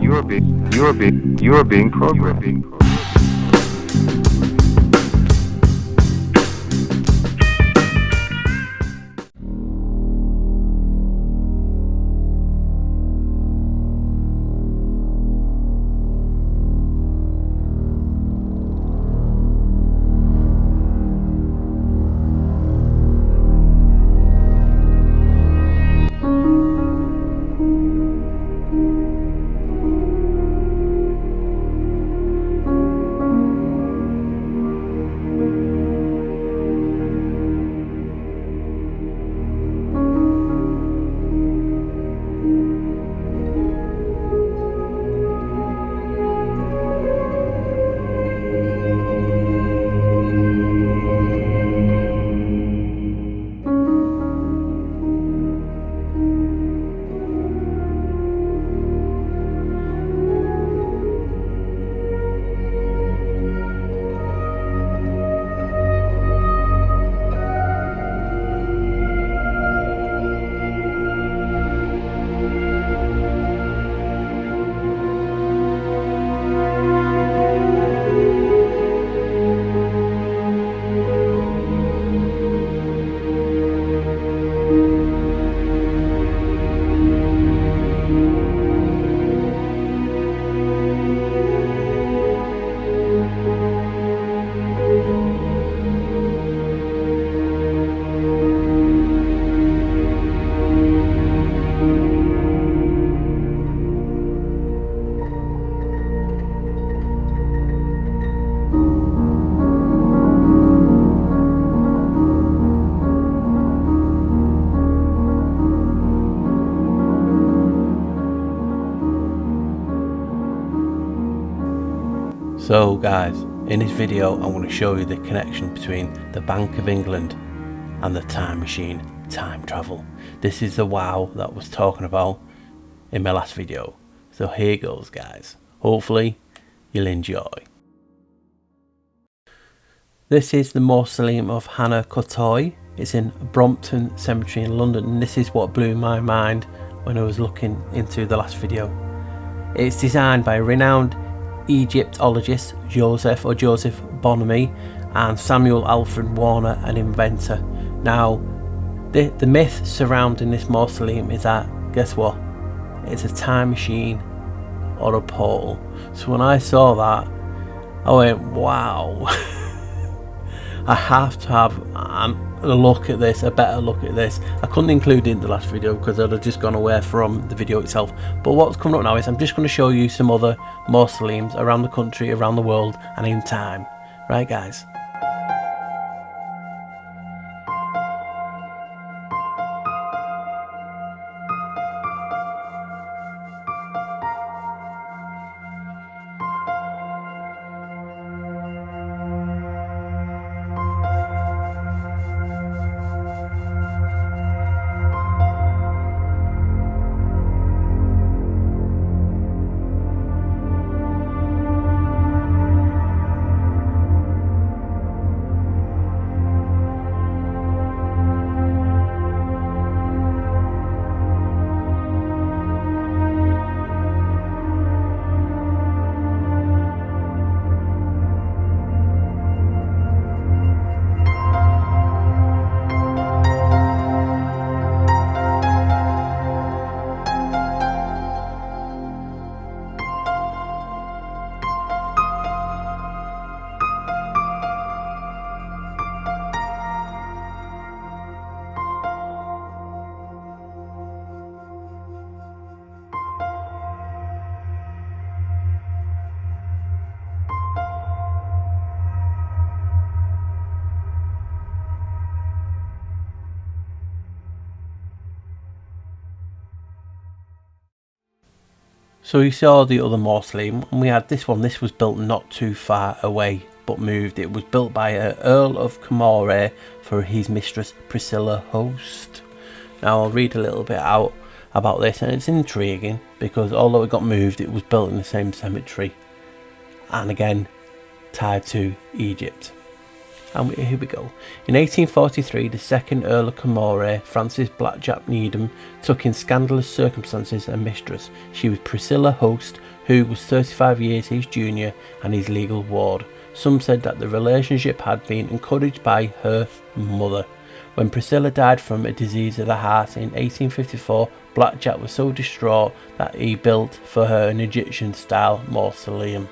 You are being programmed. So guys, in this video I want to show you the connection between the Bank of England and the time machine, time travel. This is the wow that I was talking about in my last video. So here goes guys, hopefully you'll enjoy. This is the Mausoleum of Hannah Kottoy. It's in Brompton Cemetery in London, and this is what blew my mind when I was looking into the last video. It's designed by renowned Egyptologist Joseph Bonomi and Samuel Alfred Warner, an inventor. Now the myth surrounding this mausoleum is that, guess what, it's a time machine or a portal. So when I saw that, I went wow. I have to have a look at this, a better look at this. I couldn't include it in the last video because I'd have just gone away from the video itself. But what's coming up now is I'm just going to show you some other mausoleums around the country, around the world, and in time. Right guys? So you saw the other mausoleum, and we had this one. This was built not too far away, but moved. It was built by Earl of Kottoy for his mistress Priscilla Host. Now I'll read a little bit out about this, and it's intriguing because although it got moved, it was built in the same cemetery, and again tied to Egypt. And here we go. In 1843, the second Earl of Kottoy, Frances Blackjack Needham, took in scandalous circumstances a mistress. She was Priscilla Host, who was 35 years his junior and his legal ward. Some said that the relationship had been encouraged by her mother. When Priscilla died from a disease of the heart in 1854, Blackjack was so distraught that he built for her an Egyptian-style mausoleum,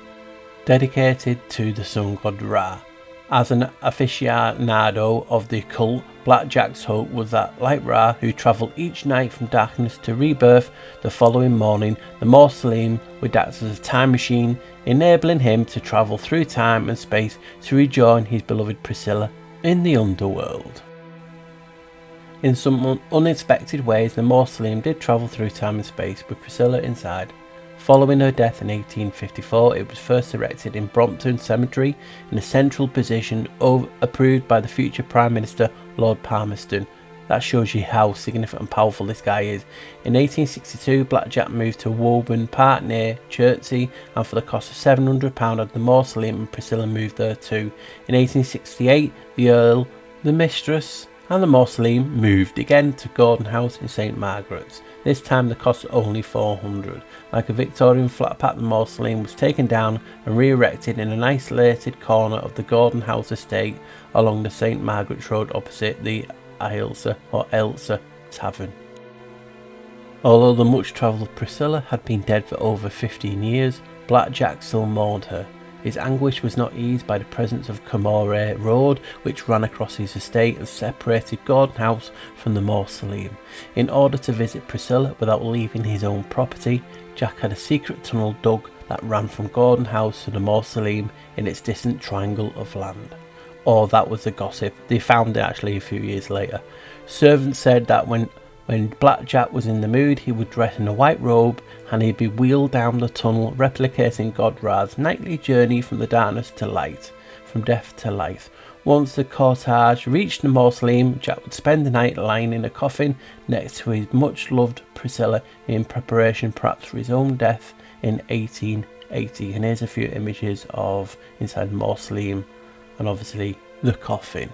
dedicated to the sun god Ra. As an aficionado of the occult, Blackjack's hope was that, like Ra, who travelled each night from darkness to rebirth the following morning, the mausoleum would act as a time machine, enabling him to travel through time and space to rejoin his beloved Priscilla in the underworld. In some unexpected ways, the mausoleum did travel through time and space with Priscilla inside. Following her death in 1854, it was first erected in Brompton Cemetery in a central position approved by the future Prime Minister Lord Palmerston. That shows you how significant and powerful this guy is. In 1862, Blackjack moved to Woburn Park near Chertsey, and for the cost of £700 had the mausoleum, and Priscilla moved there too. In 1868, the Earl, the mistress and the mausoleum moved again to Gordon House in St Margaret's. This time the cost was only £400. Like a Victorian flat pack, the mausoleum was taken down and re-erected in an isolated corner of the Gordon House estate along the St Margaret's Road opposite the Ailsa Tavern. Although the much travelled Priscilla had been dead for over 15 years, Blackjack still mourned her. His anguish was not eased by the presence of Kottoy Road, which ran across his estate and separated Gordon House from the mausoleum. In order to visit Priscilla without leaving his own property, Jack had a secret tunnel dug that ran from Gordon House to the mausoleum in its distant triangle of land. Or that was the gossip. They found it actually a few years later. Servants said that when Blackjack was in the mood, he would dress in a white robe and he'd be wheeled down the tunnel, replicating God Ra's nightly journey from the darkness to light, from death to life. Once the cortege reached the mausoleum, Jack would spend the night lying in a coffin next to his much-loved Priscilla in preparation perhaps for his own death in 1880. And here's a few images of inside the mausoleum and obviously the coffin.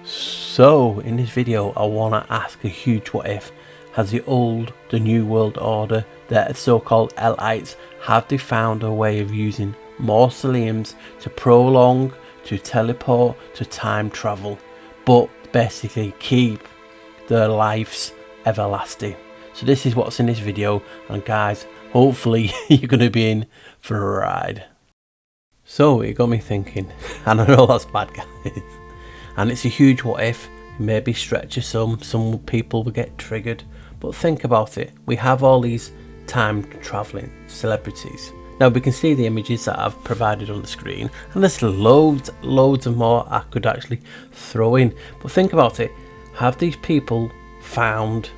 So in this video I want to ask a huge what if. Has the old, the new world order, the so-called elites, have they found a way of using mausoleums to prolong, to teleport, to time travel, but basically keep their lives everlasting? So this is what's in this video, and guys, hopefully you're going to be in for a ride. So it got me thinking, and I know that's bad guys, and it's a huge what if. Maybe stretches some people will get triggered, but think about it. We have all these time traveling celebrities. Now we can see the images that I've provided on the screen, and there's loads of more I could actually throw in, but think about it. Have these people found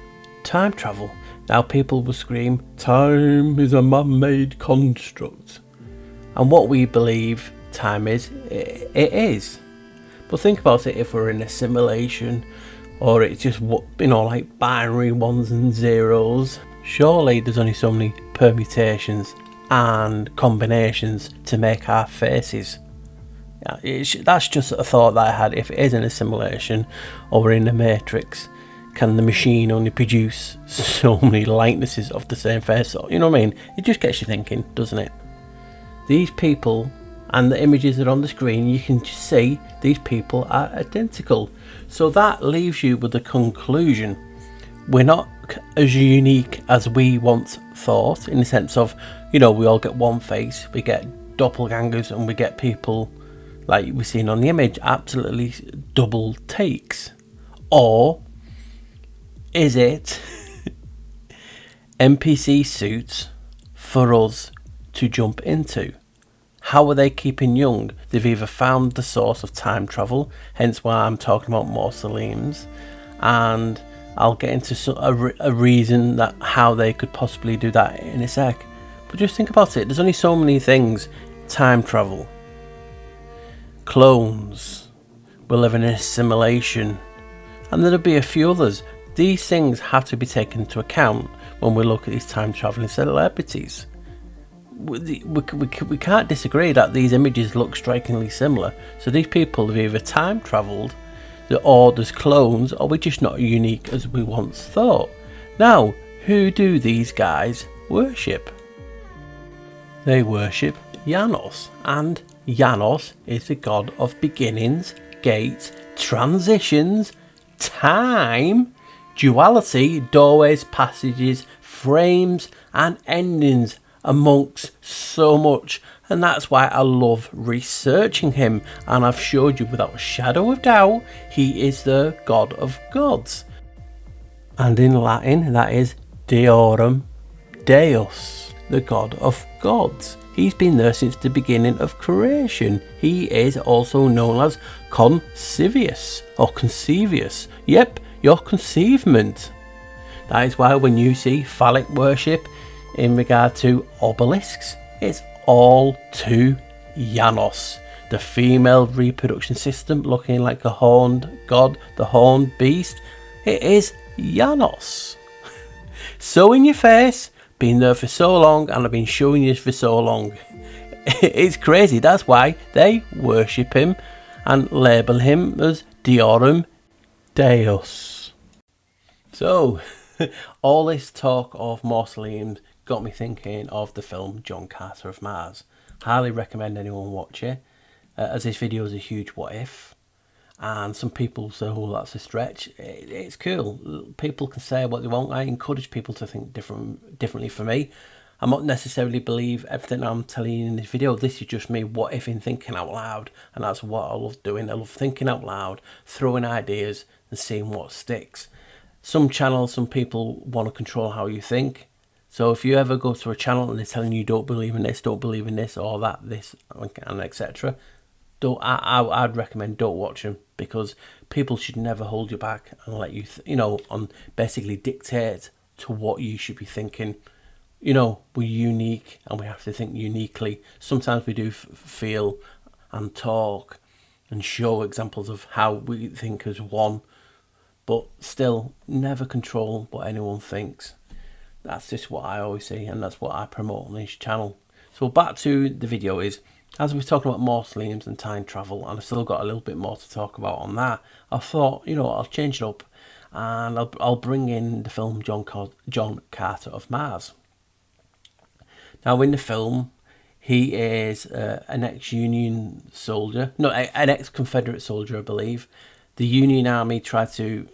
time travel? Now people will scream, time is a man-made construct, and what we believe time is, it is. But think about it, if we're in a simulation, or it's just, like binary ones and zeros, surely there's only so many permutations and combinations to make our faces. That's just a thought that I had. If it is in a simulation or we're in the Matrix, can the machine only produce so many likenesses of the same face? You know what I mean? It just gets you thinking, doesn't it? These people and the images that are on the screen, you can just see these people are identical. So that leaves you with the conclusion, we're not as unique as we once thought, in the sense of, we all get one face, we get doppelgangers, and we get people like we've seen on the image, absolutely double takes. Or is it NPC suits for us to jump into? How are they keeping young? They've either found the source of time travel, hence why I'm talking about mausoleums, and I'll get into a reason that how they could possibly do that in a sec. But just think about it, there's only so many things. Time travel, clones. We're living in assimilation. And there'll be a few others. These things have to be taken into account when we look at these time travelling celebrities. We can't disagree that these images look strikingly similar. So these people have either time travelled, or there's clones, or we're just not unique as we once thought. Now, who do these guys worship? They worship Janos, and Janos is the god of beginnings, gates, transitions, time, duality, doorways, passages, frames, and endings, amongst so much. And that's why I love researching him, and I've showed you without a shadow of doubt he is the god of gods, and in Latin that is Deorum Deus, the god of gods. He's been there since the beginning of creation. He is also known as Concevius or Concevius. Yep, your conceivement. That is why when you see phallic worship in regard to obelisks, it's all to Janos, the female reproduction system looking like a horned god, the horned beast. It is Janos. So in your face, been there for so long, and I've been showing you for so long. It's crazy. That's why they worship him and label him as Deorum Deus. So all this talk of mausoleums got me thinking of the film John Carter of Mars. Highly recommend anyone watch it, as this video is a huge what if, and some people say, oh, that's a stretch. It's cool. People can say what they want. I encourage people to think differently. For me, I not necessarily believe everything I'm telling you in this video. This is just me what if in thinking out loud, and that's what I love doing. I love thinking out loud, throwing ideas and seeing what sticks. Some channels, some people want to control how you think. So if you ever go to a channel and they're telling you don't believe in this, or that, this, and etc., I'd recommend don't watch them, because people should never hold you back and let you, on basically dictate to what you should be thinking. We're unique and we have to think uniquely. Sometimes we do feel and talk and show examples of how we think as one, but still never control what anyone thinks. That's just what I always say, and that's what I promote on this channel. So back to the video is, as we're talking about mausoleums and time travel, and I've still got a little bit more to talk about on that, I thought, I'll change it up, and I'll bring in the film John Carter of Mars. Now in the film, he is an ex-Union soldier, no, an ex-Confederate soldier, I believe. The Union Army tried to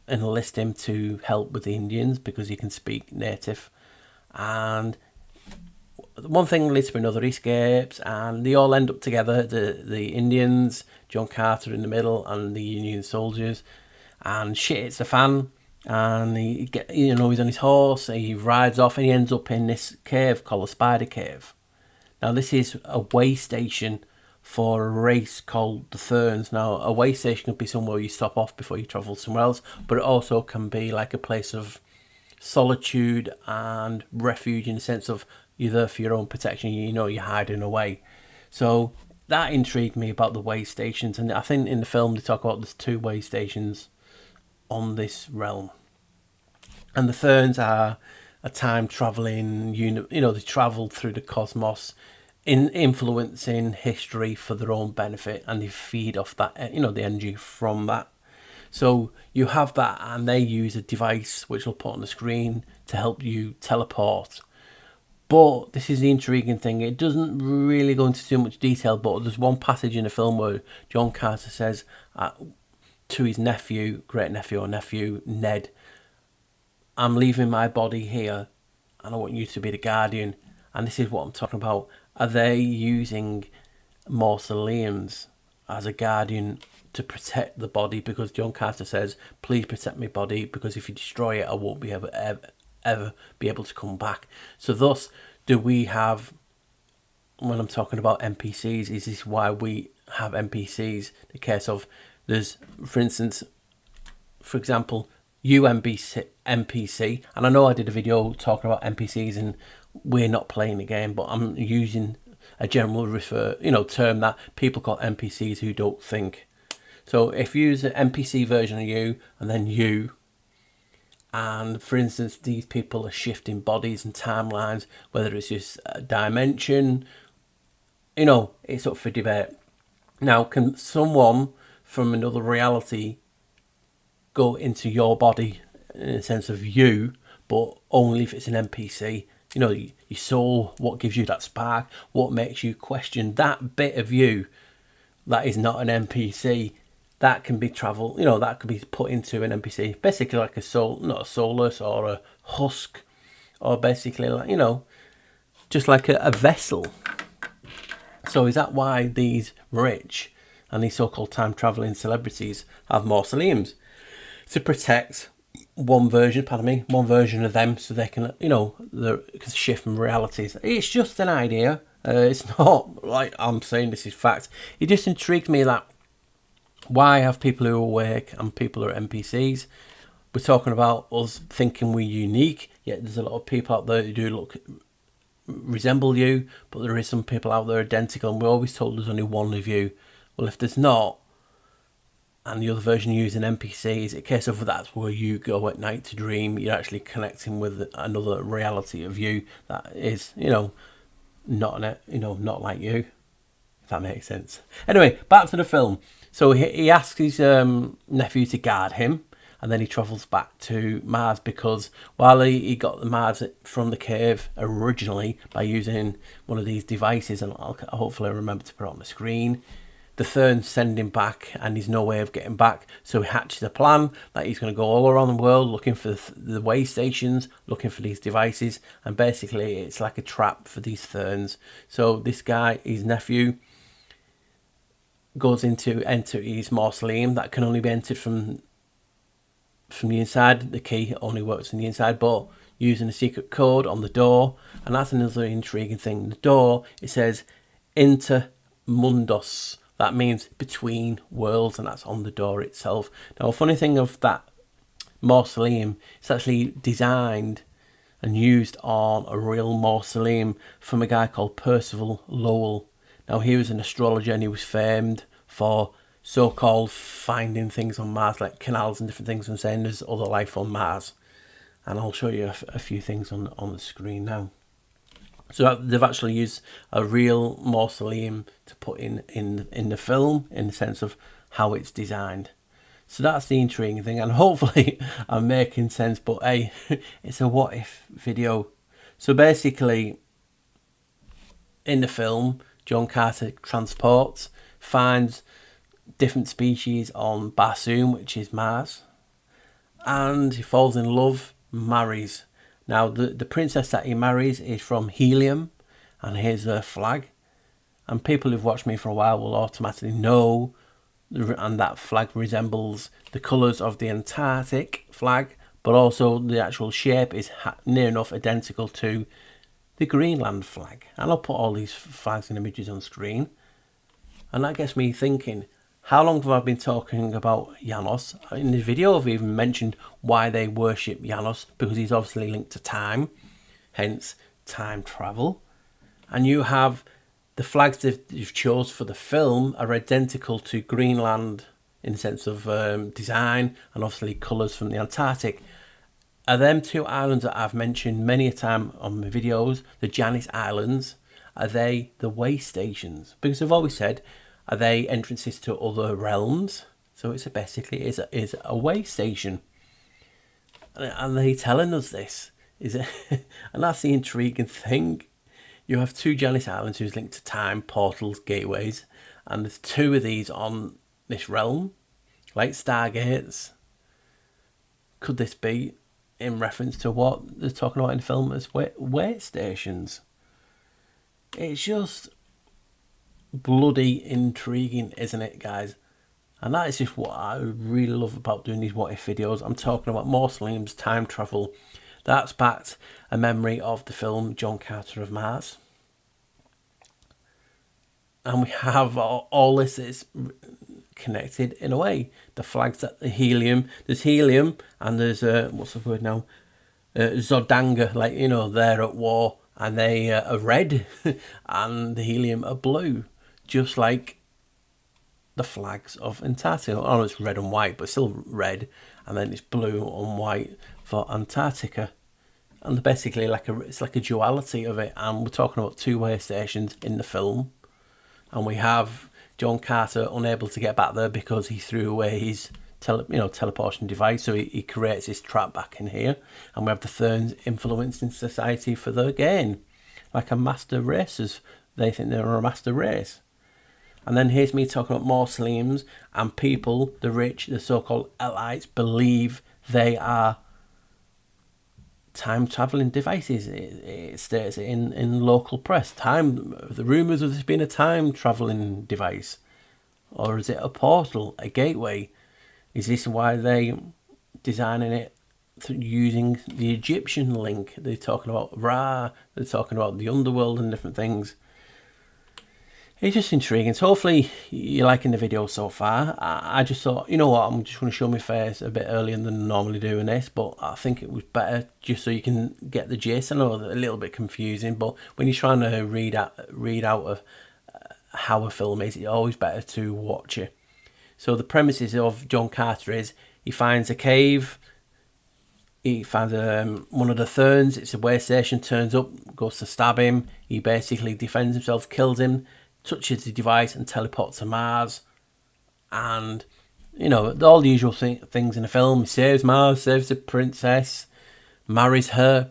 enlist him to help with the Indians because he can speak native, and one thing leads to another. He escapes and they all end up together, the Indians, John Carter in the middle, and the Union soldiers, and shit hits the fan, and he's on his horse, he rides off, and he ends up in this cave called the Spider Cave. Now this is a way station for a race called the Ferns. Now a way station could be somewhere you stop off before you travel somewhere else, but it also can be like a place of solitude and refuge, in the sense of you're there for your own protection, you're hiding away. So that intrigued me about the way stations, and I think in the film they talk about there's 2 way stations on this realm. And the Ferns are a time travelling they travel through the cosmos, influencing history for their own benefit, and they feed off that, the energy from that. So you have that, and they use a device which will put on the screen to help you teleport. But this is the intriguing thing. It doesn't really go into too much detail, but there's one passage in the film where John Carter says to his nephew, great nephew or nephew, Ned, I'm leaving my body here and I want you to be the guardian. And this is what I'm talking about. Are they using mausoleums as a guardian to protect the body? Because John Carter says, please protect my body, because if you destroy it, I won't be ever be able to come back. So thus do we have, when I'm talking about NPCs, is this why we have NPCs? The case of, there's, for instance, for example, NPC, and I know I did a video talking about NPCs and we're not playing the game, but I'm using a general term that people call NPCs who don't think. So if you use an NPC version of you and then you, and for instance, these people are shifting bodies and timelines, whether it's just a dimension, it's up for debate. Now, can someone from another reality go into your body in a sense of you, but only if it's an NPC? Your soul, what gives you that spark, what makes you question that bit of you that is not an NPC, that can be that could be put into an NPC, basically like a soul, not a soulless or a husk, or basically like, just like a vessel. So is that why these rich and these so-called time-traveling celebrities have mausoleums? To protect one version of them, so they can, shift from realities. It's just an idea. It's not like I'm saying this is fact. It just intrigued me that why have people who are awake and people who are NPCs? We're talking about us thinking we're unique, yet there's a lot of people out there who do resemble you, but there is some people out there identical, and we're always told there's only one of you. Well, if there's not, and the other version using NPCs, it's a case of that's where you go at night to dream. You're actually connecting with another reality of you that is, not like you. If that makes sense. Anyway, back to the film. So he asks his nephew to guard him, and then he travels back to Mars because while he got the Mars from the cave originally by using one of these devices, and I'll hopefully remember to put it on the screen, the Therns send him back and there's no way of getting back. So he hatches a plan that he's going to go all around the world looking for the way stations, looking for these devices, and basically it's like a trap for these Therns. So this guy, his nephew, goes enter his mausoleum that can only be entered from the inside. The key only works from the inside, but using a secret code on the door. And that's another intriguing thing. The door, it says inter mundos. That means between worlds, and that's on the door itself. Now, a funny thing of that mausoleum, it's actually designed and used on a real mausoleum from a guy called Percival Lowell. Now, he was an astrologer and he was famed for so-called finding things on Mars, like canals and different things, and saying there's other life on Mars. And I'll show you a few things on the screen now. So they've actually used a real mausoleum to put in the film, in the sense of how it's designed. So that's the intriguing thing, and hopefully I'm making sense, but hey, it's a what if video. So basically, in the film, John Carter transports, finds different species on Barsoom, which is Mars, and he falls in love, marries. Now, the princess that he marries is from Helium, and here's her flag. And people who've watched me for a while will automatically know, and that flag resembles the colours of the Antarctic flag, but also the actual shape is near enough identical to the Greenland flag. And I'll put all these flags and images on screen. And that gets me thinking, how long have I been talking about Janos? In the video I've even mentioned why they worship Janos, because he's obviously linked to time, hence time travel. And you have the flags that you've chose for the film are identical to Greenland in the sense of design, and obviously colours from the Antarctic. Are them two islands that I've mentioned many a time on my videos, the Janis Islands, are they the way stations? Because I've always said, are they entrances to other realms? So it's basically a way station. And they telling us this. And that's the intriguing thing. You have two Janis Islands who's linked to time, portals, gateways, and there's two of these on this realm, like stargates. Could this be in reference to what they're talking about in the film as way stations? It's just bloody intriguing, isn't it, guys? And that is just what I really love about doing these what if videos. I'm talking about mausoleums, time travel. That's backed a memory of the film John Carter of Mars. And we have all this is connected in a way. The flags that the helium, there's helium, and there's what's the word now? Zodanga, like, they're at war, and they are red and the helium are blue, just like the flags of Antarctica. Oh, it's red and white, but still red, and then it's blue and white for Antarctica. And basically, it's like a duality of it. And we're talking about two-way stations in the film, and we have John Carter unable to get back there because he threw away his teleportation device, so he creates this trap back in here, and we have the Therns influencing society for the gain, like a master racers. They think they're a master race. And then here's me talking about mausoleums, and people, the rich, the so-called elites, believe they are time traveling devices. It states in local press. The rumours of this being a time traveling device, or is it a portal, a gateway? Is this why they designing it using the Egyptian link? They're talking about Ra. They're talking about the underworld and different things. It's just intriguing. So hopefully you're liking the video so far. I just thought, you know what, I'm just going to show my face a bit earlier than I normally do in this, but I think it was better just so you can get the gist. I know a little bit confusing, but when you're trying to read out of how a film is, it's always better to watch it. So the premises of John Carter is he finds a cave. He finds one of the Therns. It's a way station. Turns up, goes to stab him. He basically defends himself, kills him, touches the device and teleports to Mars. And, you know, all the usual things in the film. He saves Mars, saves the princess, marries her,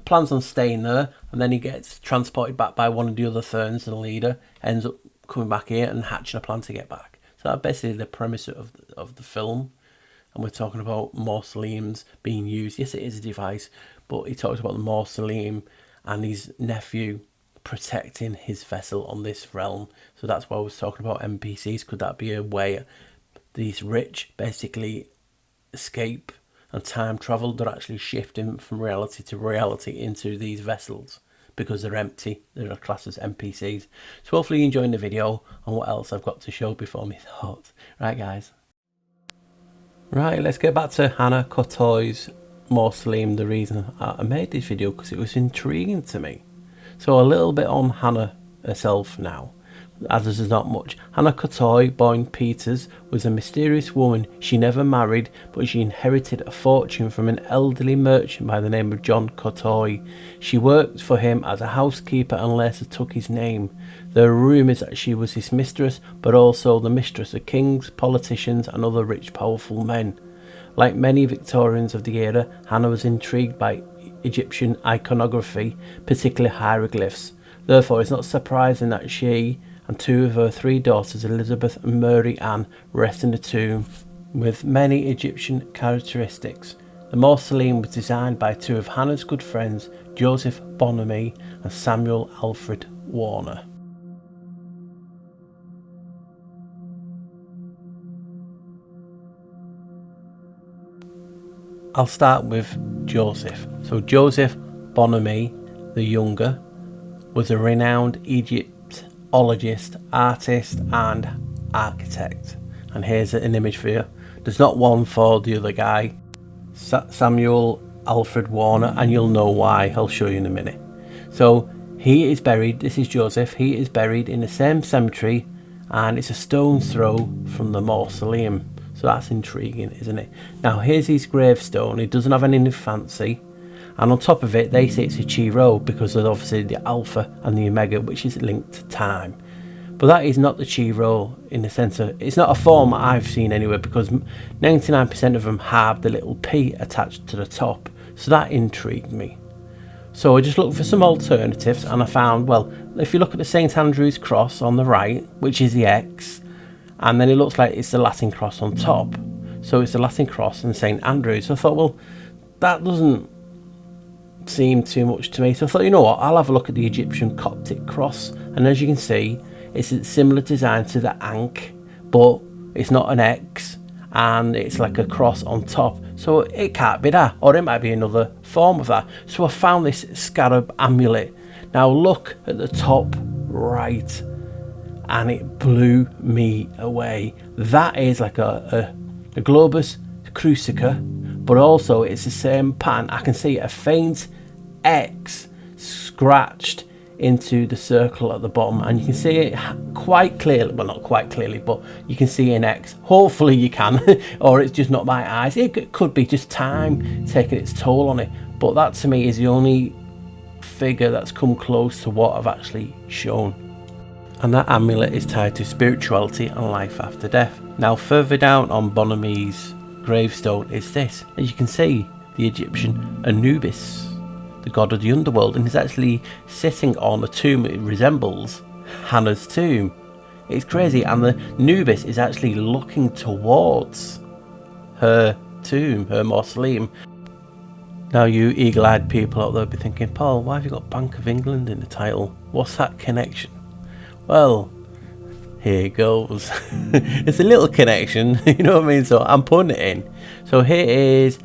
plans on staying there, and then he gets transported back by one of the other Therns, the leader, ends up coming back here and hatching a plan to get back. So that's basically the premise of the film. And we're talking about mausoleums being used. Yes, it is a device, but he talks about the mausoleum and his nephew protecting his vessel on this realm. So that's why I was talking about NPCs. Could that be a way these rich basically escape and time travel? They're actually shifting from reality to reality into these vessels because they're empty. They're classed as NPCs. So hopefully you're enjoying the video and what else I've got to show before my thoughts. Right, guys. Right, let's get back to Hannah Kottoy's mausoleum. The reason I made this video because it was intriguing to me. So a little bit on Hannah herself now, as there's not much. Hannah Kottoy, born Peters, was a mysterious woman. She never married, but she inherited a fortune from an elderly merchant by the name of John Kottoy. She worked for him as a housekeeper and later took his name. There are rumours that she was his mistress, but also the mistress of kings, politicians and other rich, powerful men. Like many Victorians of the era, Hannah was intrigued by Egyptian iconography, particularly hieroglyphs. Therefore, it's not surprising that she and two of her three daughters, Elizabeth and Mary Ann, rest in a tomb with many Egyptian characteristics. The mausoleum was designed by two of Hannah's good friends, Joseph Bonamy and Samuel Alfred Warner. I'll start with Joseph. So Joseph Bonamy the younger was a renowned Egyptologist, artist and architect. And here's an image for you. There's not one for the other guy, Samuel Alfred Warner, and you'll know why. I'll show you in a minute. So he is buried, this is Joseph, he is buried in the same cemetery and it's a stone's throw from the mausoleum. So that's intriguing, isn't it? Now here's his gravestone. It doesn't have anything fancy, and on top of it they say it's a chi rho because of obviously the alpha and the omega, which is linked to time. But that is not the chi rho in the sense of, it's not a form I've seen anywhere, because 99% of them have the little P attached to the top. So that intrigued me. So I just looked for some alternatives and I found, well, if you look at the St Andrew's cross on the right, which is the X, and then it looks like it's the Latin cross on top. So it's the Latin cross and St Andrews. So I thought, well, that doesn't seem too much to me. So I thought, you know what, I'll have a look at the Egyptian Coptic cross. And as you can see, it's a similar design to the Ankh, but it's not an X and it's like a cross on top. So it can't be that, or it might be another form of that. So I found this scarab amulet. Now look at the top right, and it blew me away. That is like a globus crucica, but also it's the same pattern. I can see a faint X scratched into the circle at the bottom, and you can see it quite clearly. Well, not quite clearly, but you can see an X. Hopefully you can, or it's just not my eyes. It could be just time taking its toll on it, but that to me is the only figure that's come close to what I've actually shown. And that amulet is tied to spirituality and life after death. Now further down on Bonomi's gravestone is this, as you can see, the Egyptian Anubis, the god of the underworld, and he's actually sitting on a tomb. It resembles Hannah's tomb. It's crazy, and the Anubis is actually looking towards her tomb, her mausoleum. Now you eagle-eyed people out there be thinking, Paul, why have you got Bank of England in the title? What's that connection? Well, here it goes. It's a little connection, you know what I mean? So I'm putting it in. So here is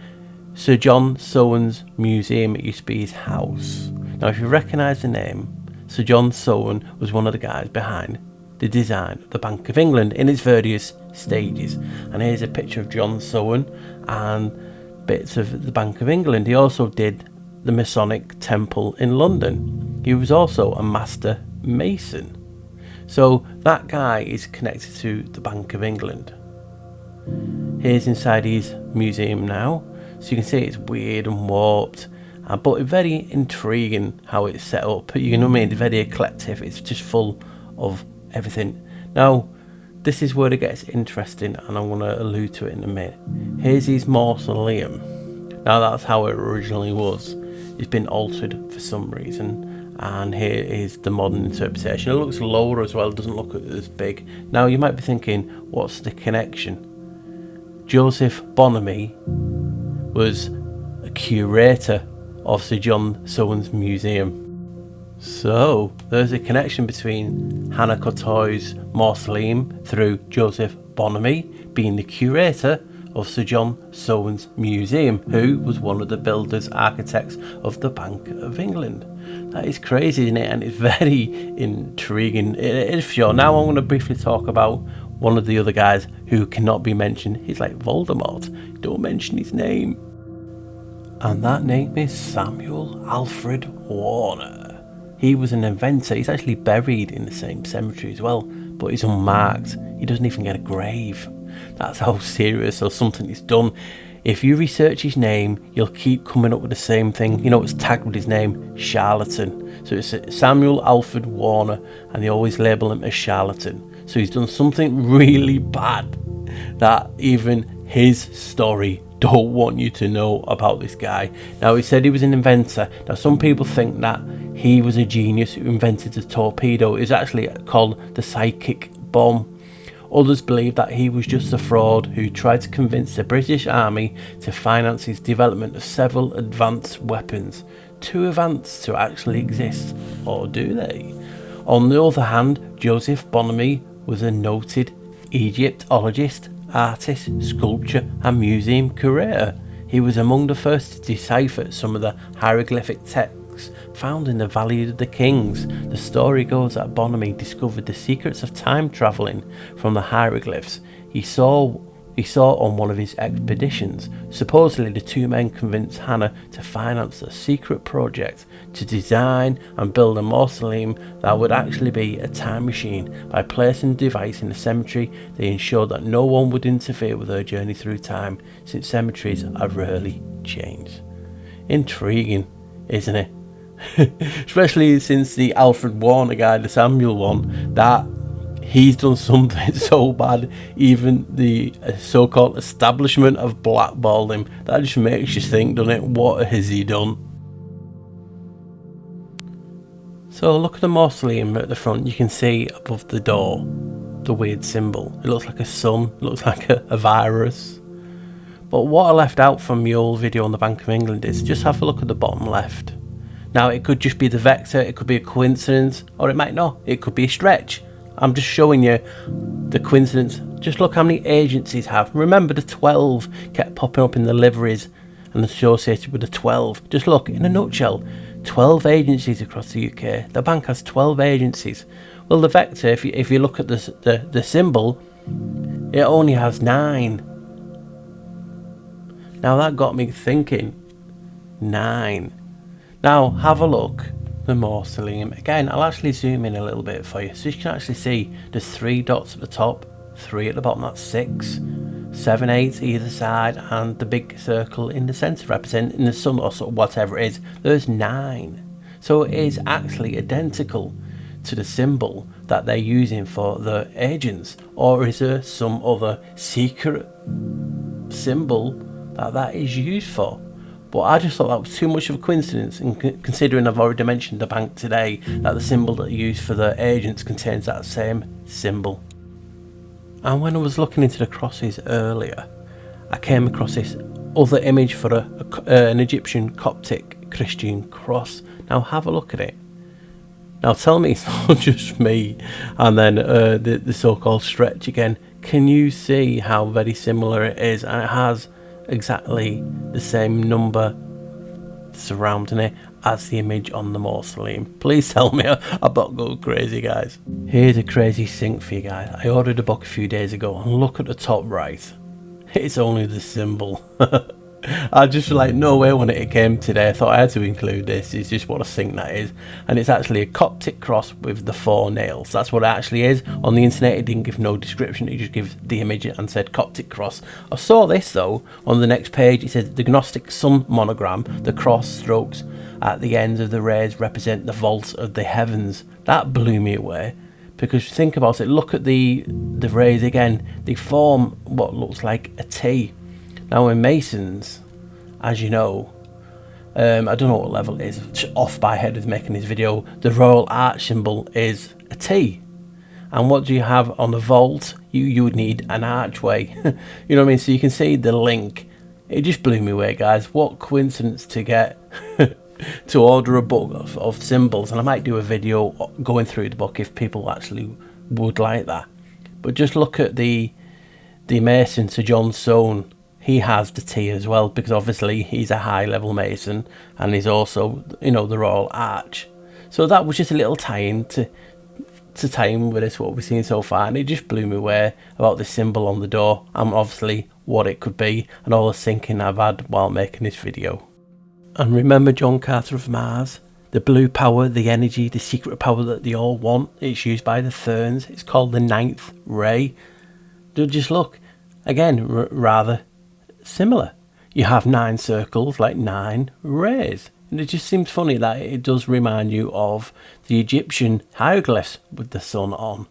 Sir John Soane's museum. It used to be his house. Now if you recognise the name, Sir John Soane was one of the guys behind the design of the Bank of England in its various stages. And here's a picture of John Soane and bits of the Bank of England. He also did the Masonic Temple in London. He was also a master mason. So that guy is connected to the Bank of England. Here's inside his museum now. So you can see it's weird and warped, but very intriguing how it's set up. You know what I mean? It's very eclectic. It's just full of everything. Now, this is where it gets interesting, and I'm going to allude to it in a minute. Here's his mausoleum. Now that's how it originally was. It's been altered for some reason. And here is the modern interpretation. It looks lower as well, doesn't look as big. Now you might be thinking, what's the connection? Joseph Bonomi was a curator of Sir John Soane's museum. So there's a connection between Hannah Kottoy's mausoleum through Joseph Bonomi being the curator of Sir John Soane's museum, who was one of the builders, architects of the Bank of England. That is crazy, isn't it? And it's very intriguing. It is for sure. Now I'm going to briefly talk about one of the other guys who cannot be mentioned. He's like Voldemort. Don't mention his name. And that name is Samuel Alfred Warner. He was an inventor. He's actually buried in the same cemetery as well, but he's unmarked. He doesn't even get a grave. That's how serious or something is done. If you research his name, you'll keep coming up with the same thing. You know, it's tagged with his name, charlatan. So it's Samuel Alfred Warner, and they always label him as charlatan. So he's done something really bad that even his story don't want you to know about this guy. Now, he said he was an inventor. Now, some people think that he was a genius who invented the torpedo. It's actually called the psychic bomb. Others believe that he was just a fraud who tried to convince the British Army to finance his development of several advanced weapons. Too advanced to actually exist, or do they? On the other hand, Joseph Bonomi was a noted Egyptologist, artist, sculptor and museum curator. He was among the first to decipher some of the hieroglyphic texts found in the Valley of the Kings. The story goes that Bonomi discovered the secrets of time travelling from the hieroglyphs he saw on one of his expeditions. Supposedly the two men convinced Hannah to finance a secret project to design and build a mausoleum that would actually be a time machine. By placing the device in the cemetery, they ensured that no one would interfere with her journey through time, since cemeteries have rarely changed. Intriguing, isn't it? Especially since the Alfred Warner guy, the Samuel one, that he's done something so bad even the so-called establishment have blackballed him. That just makes you think, doesn't it? What has he done? So look at the mausoleum at the front. You can see above the door the weird symbol. It looks like a sun, it looks like a virus. But what I left out from the old video on the Bank of England is just have a look at the bottom left. Now it could just be the vector, it could be a coincidence, or it might not. It could be a stretch. I'm just showing you the coincidence. Just look how many agencies have. Remember the 12 kept popping up in the liveries and associated with the 12. Just look, in a nutshell, 12 agencies across the UK. The bank has 12 agencies. Well, the vector, if you look at the symbol, it only has 9. Now that got me thinking. 9. Now have a look. The mausoleum again. I'll actually zoom in a little bit for you so you can actually see there's 3 dots at the top, 3 at the bottom. That's 6, 7, 8 either side, and the big circle in the centre representing the sun or whatever it is. There's 9. So it is actually identical to the symbol that they're using for the agents, or is there some other secret symbol that is used for? But I just thought that was too much of a coincidence, and considering I've already mentioned the bank today, that the symbol that they use for the agents contains that same symbol. And when I was looking into the crosses earlier, I came across this other image for an Egyptian Coptic Christian cross. Now have a look at it. Now tell me it's not just me. And then the so-called stretch again. Can you see how very similar it is? And it has exactly the same number surrounding it as the image on the mausoleum. Please tell me I'm not going crazy, guys. Here's a crazy sync for you guys. I ordered a book a few days ago, and look at the top right. It's only the symbol. I just like, no way when it came today I thought I had to include this. It's just what a sync that is. And it's actually a Coptic cross with the 4 nails. That's what it actually is. On the internet it didn't give no description, it just gives the image and said Coptic cross. I saw this though on the next page. It says the Gnostic sun monogram, the cross strokes at the ends of the rays represent the vault of the heavens. That blew me away, because think about it, look at the rays again, they form what looks like a T. Now in Masons, as you know, I don't know what level it is, off by head of making this video, the Royal Arch symbol is a T. And what do you have on the vault? You would need an archway. You know what I mean? So you can see the link. It just blew me away, guys. What coincidence to get to order a book of symbols. And I might do a video going through the book if people actually would like that. But just look at the Mason, Sir John Soane. He has the T as well, because obviously he's a high level Mason, and he's also, you know, the Royal Arch. So that was just a little tie-in to tie in with this, what we've seen so far, and it just blew me away about this symbol on the door, and obviously what it could be, and all the thinking I've had while making this video. And remember John Carter of Mars? The blue power, the energy, the secret power that they all want. It's used by the Therns. It's called the 9th ray. Just look, again, rather similar. You have 9 circles, like 9 rays, and it just seems funny that it does remind you of the Egyptian hieroglyphs with the sun on.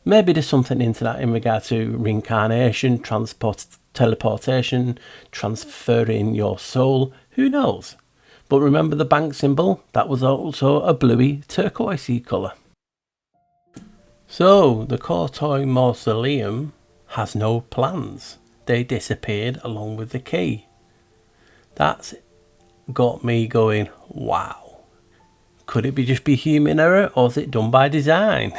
Maybe there's something into that in regard to reincarnation, teleportation, transferring your soul, who knows. But remember the bank symbol, that was also a bluey turquoisey colour. So the Kottoy Mausoleum has no plans. They disappeared along with the key. That's got me going, wow. Could it just be human error, or is it done by design?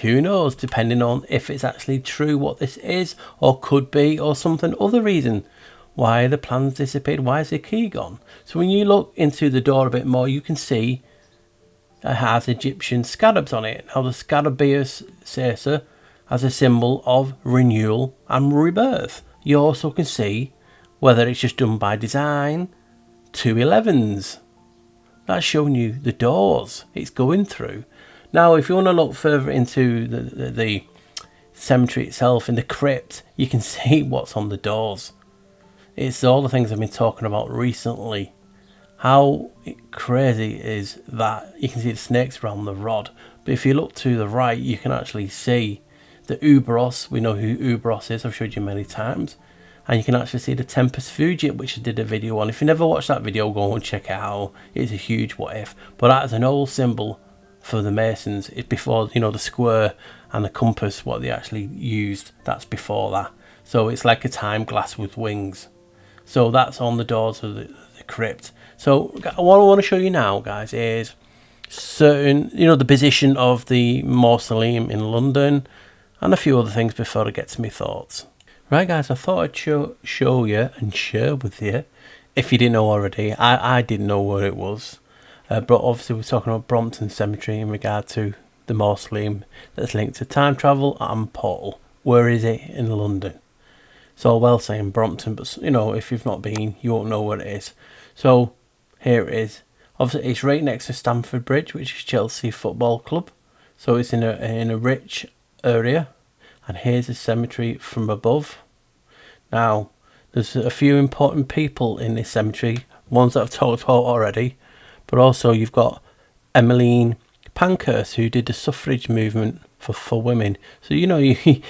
Who knows, depending on if it's actually true what this is, or could be, or something other reason why the plans disappeared. Why is the key gone? So when you look into the door a bit more, you can see it has Egyptian scarabs on it. Now the Scarabaeus Caesar has a symbol of renewal and rebirth. You also can see whether it's just done by design, 2 11s. That's showing you the doors it's going through. Now if you want to look further into the cemetery itself, in the crypt, you can see what's on the doors. It's all the things I've been talking about recently. How crazy is that? You can see the snakes around the rod, but if you look to the right, you can actually see the Ubros. We know who Ubros is, I've showed you many times. And you can actually see the Tempus Fugit, which I did a video on. If you never watched that video, go and check it out. It's a huge what if. But that is an old symbol for the Masons. It's before, you know, the square and the compass, what they actually used. That's before that. So it's like a time glass with wings. So that's on the doors of the crypt. So what I want to show you now, guys, is certain, you know, the position of the mausoleum in London, and a few other things before I get to my thoughts. Right, guys, I thought I'd show you and share with you, if you didn't know already. I didn't know where it was, but obviously we're talking about Brompton Cemetery in regard to the mausoleum that's linked to time travel and portal. Where is it in London? It's all well saying Brompton, but you know, if you've not been, you won't know where it is. So here it is. Obviously, it's right next to Stamford Bridge, which is Chelsea Football Club. So it's in a rich area. And here's the cemetery from above. Now, there's a few important people in this cemetery, ones that I've talked about already, but also you've got Emmeline Pankhurst, who did the suffrage movement for women. So you know you're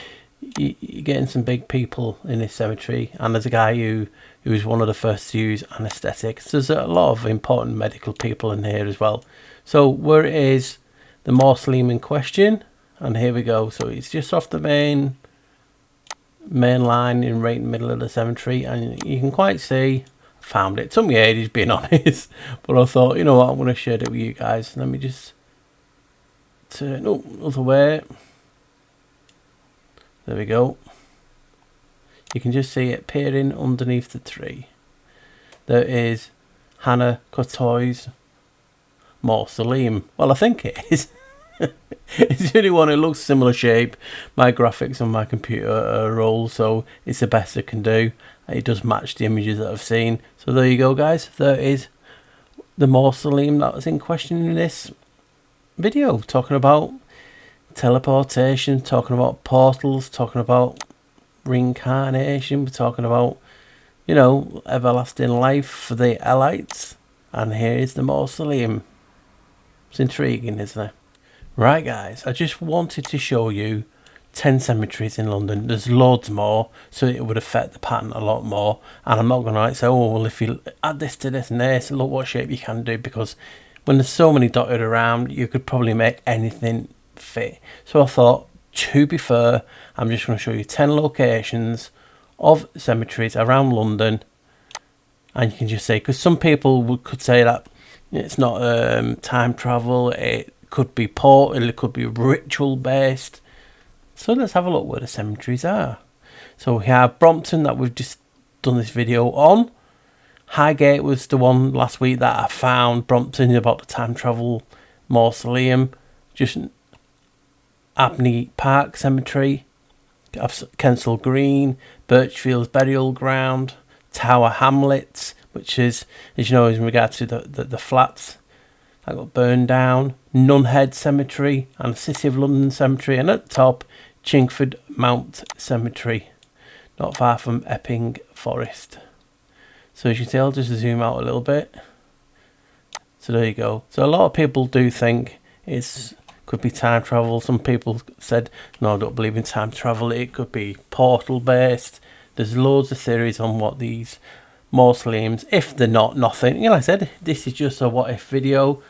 getting some big people in this cemetery, and there's a guy who was one of the first to use anaesthetics. There's a lot of important medical people in here as well. So where it is the mausoleum in question, and here we go. So it's just off the main line in right in the middle of the cemetery, and you can quite see. Found it took me ages, being honest, but I thought, you know what, I'm going to share it with you guys. Let me just turn other way. There we go. You can just see it peering underneath the tree. There is Hannah Kottoy's Mausoleum. Well, I think it is. It's the only one. It looks similar shape. My graphics on my computer are old, so it's the best I can do. It does match the images that I've seen. So there you go, guys. There is the mausoleum that was in question in this video, talking about teleportation, talking about portals, talking about reincarnation. We're talking about, you know, everlasting life for the elites. And here is the mausoleum. It's intriguing, isn't it? Right, guys, I just wanted to show you 10 cemeteries in London. There's loads more, so it would affect the pattern a lot more. And I'm not going to say, oh, well, if you add this to this and this, look what shape you can do, because when there's so many dotted around, you could probably make anything fit. So I thought, to be fair, I'm just going to show you 10 locations of cemeteries around London. And you can just say, because some people could say that it's not time travel, it could be portal, it could be ritual based. So let's have a look where the cemeteries are. So we have Brompton, that we've just done this video on. Highgate was the one last week that I found. Brompton, about the time travel mausoleum. Just Abney Park Cemetery, Kensal Green, Birchfield's burial ground, Tower Hamlets, which is, as you know, in regard to the flats that got burned down, Nunhead Cemetery and City of London Cemetery, and at the top, Chingford Mount Cemetery, not far from Epping Forest. So as you can see, I'll just zoom out a little bit. So there you go. So a lot of people do think it's could be time travel. Some people said, no, I don't believe in time travel. It could be portal based. There's loads of theories on what these mausoleums, if they're not nothing. You know, like I said, this is just a what if video.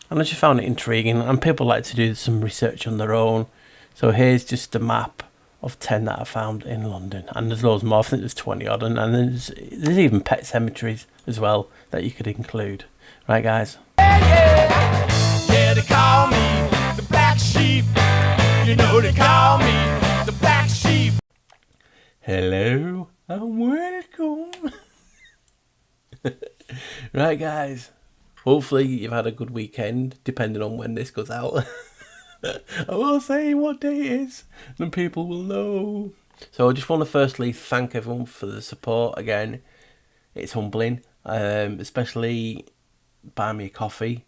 And I just found it intriguing, and people like to do some research on their own. So here's just a map of 10 that I found in London, and there's loads more. I think there's 20 odd, and there's even pet cemeteries as well that you could include. Right, guys? Yeah, they call me the black sheep. You know they call me the black sheep. Hello and welcome. Right, guys. Hopefully you've had a good weekend, depending on when this goes out. I will say what day it is, and people will know. So I just want to firstly thank everyone for the support again. It's humbling, especially buy me a coffee.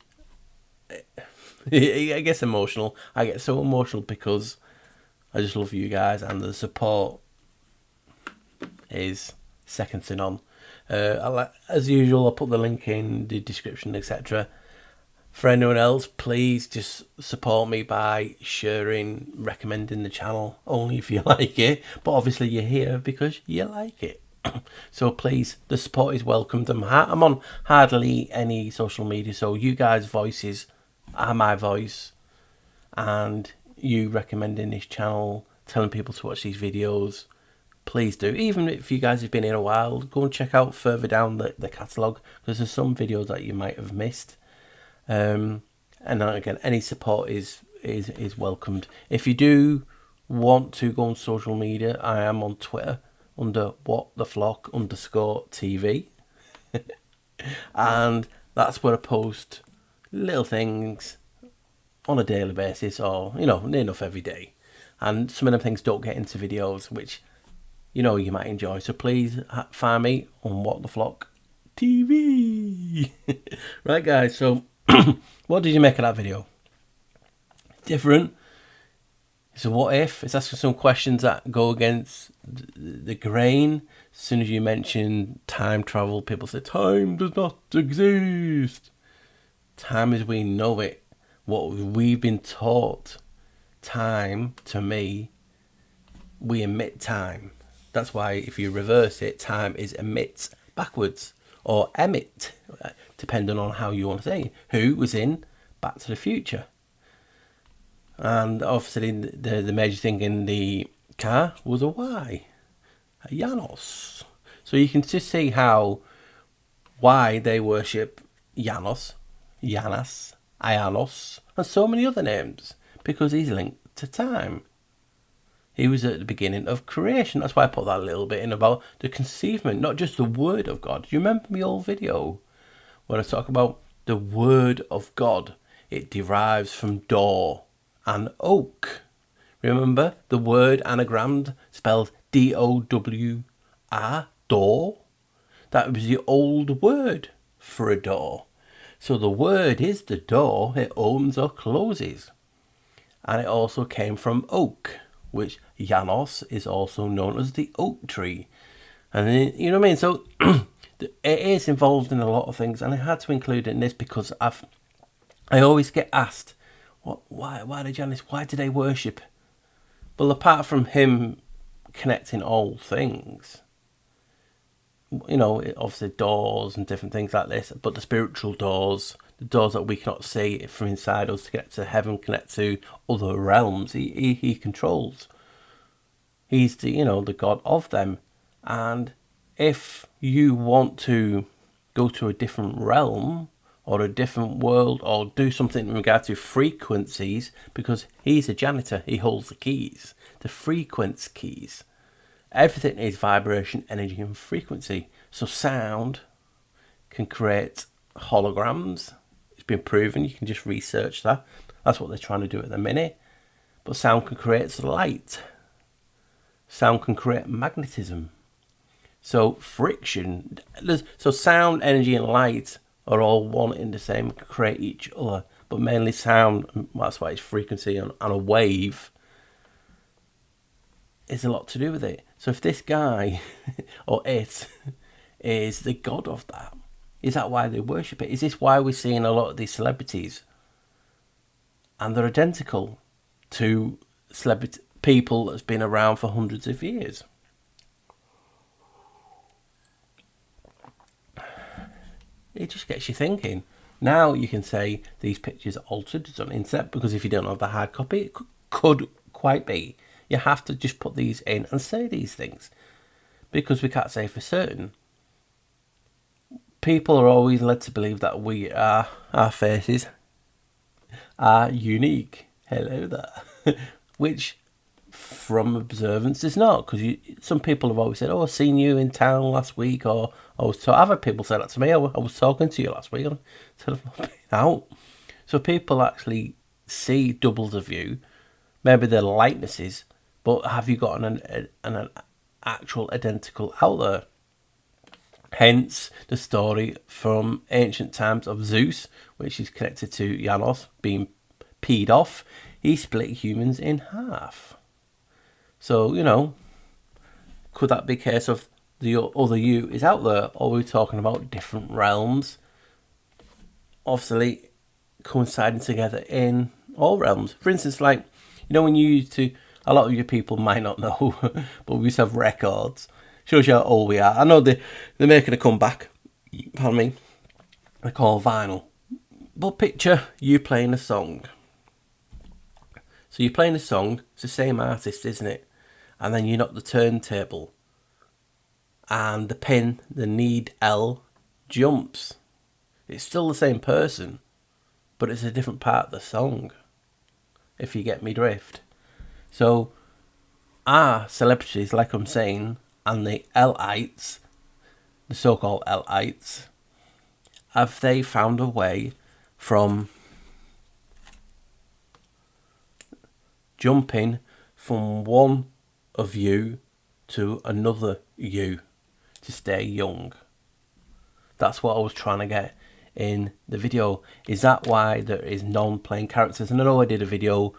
It gets emotional. I get so emotional because I just love you guys, and the support is second to none. As usual, I'll put the link in the description, etc. For anyone else, please just support me by sharing, recommending the channel, only if you like it. But obviously you're here because you like it. So please, the support is welcomed. I'm on hardly any social media, so you guys' voices are my voice. And you recommending this channel, telling people to watch these videos, please do. Even if you guys have been here a while, go and check out further down the catalogue, because there's some videos that you might have missed. And again, any support is welcomed. If you do want to go on social media, I am on Twitter under whattheflock_TV. And that's where I post little things on a daily basis, or near enough every day. And some of them things don't get into videos, which you might enjoy. So please find me on TV. Right, guys, so what did you make of that video? Different. It's a what if. It's asking some questions that go against the grain. As soon as you mention time travel, people say time does not exist. Time as we know it, what we've been taught. Time, to me, we emit time. That's why if you reverse it, time is emit backwards, or emit, depending on how you want to say it. Who was in Back to the Future? And obviously the major thing in the car was a Y, a Janos. So you can just see why they worship Janos, Ianos, and so many other names, because he's linked to time. He was at the beginning of creation. That's why I put that little bit in about the conceivement, not just the word of God. Do you remember my old video when I talk about the word of God? It derives from door and oak. Remember the word anagrammed, spelled D-O-W-R, door? That was the old word for a door. So the word is the door. It opens or closes. And it also came from oak, which Janos is also known as the oak tree. And then, you know what I mean? So it is involved in a lot of things, and I had to include it in this because I always get asked, why did Janos, why did they worship? Well, apart from him connecting all things, you know, obviously doors and different things like this, but the spiritual doors, the doors that we cannot see from inside us to get to heaven, connect to other realms, he controls. He's the, you know, the God of them. And if you want to go to a different realm or a different world or do something in regard to frequencies, because he's a janitor, he holds the keys, the frequency keys. Everything is vibration, energy and frequency. So sound can create holograms. It's been proven. You can just research that. That's what they're trying to do at the minute. But sound can create light. Sound can create magnetism. So friction. So sound, energy and light are all one in the same, can create each other. But mainly sound, that's why it's frequency, and a wave is a lot to do with it. So if this guy, or it, is the god of that, is that why they worship it? Is this why we're seeing a lot of these celebrities? And they're identical to celebrity people that's been around for hundreds of years. It just gets you thinking. Now you can say these pictures are altered, it's on the internet, because if you don't have the hard copy, it could quite be. You have to just put these in and say these things, because we can't say for certain. People are always led to believe that our faces are unique. Hello there. Which, from observance, is not, because some people have always said, "Oh, I've seen you in town last week," or other people said that to me. I was talking to you last week, and I said I've not been out. So people actually see doubles of you. Maybe they're likenesses, but have you got an actual identical out there? Hence the story from ancient times of Zeus, which is connected to Janos being peed off. He split humans in half. So, you know, could that be a case of the other you is out there, or are we talking about different realms? Obviously coinciding together in all realms. For instance, like, you know, when you used to, a lot of you people might not know, but we used to have records. Shows you how old we are. I know they're making a comeback. Pardon me. They're called vinyl. But picture you playing a song. So you're playing a song. It's the same artist, isn't it? And then you knock the turntable. And the pin, the need L, jumps. It's still the same person, but it's a different part of the song, if you get me drift. So our celebrities, like I'm saying, and the L-ites, the so-called L-ites, have they found a way from jumping from one of you to another you to stay young? That's what I was trying to get in the video. Is that why there is non-playing characters? And I know I did a video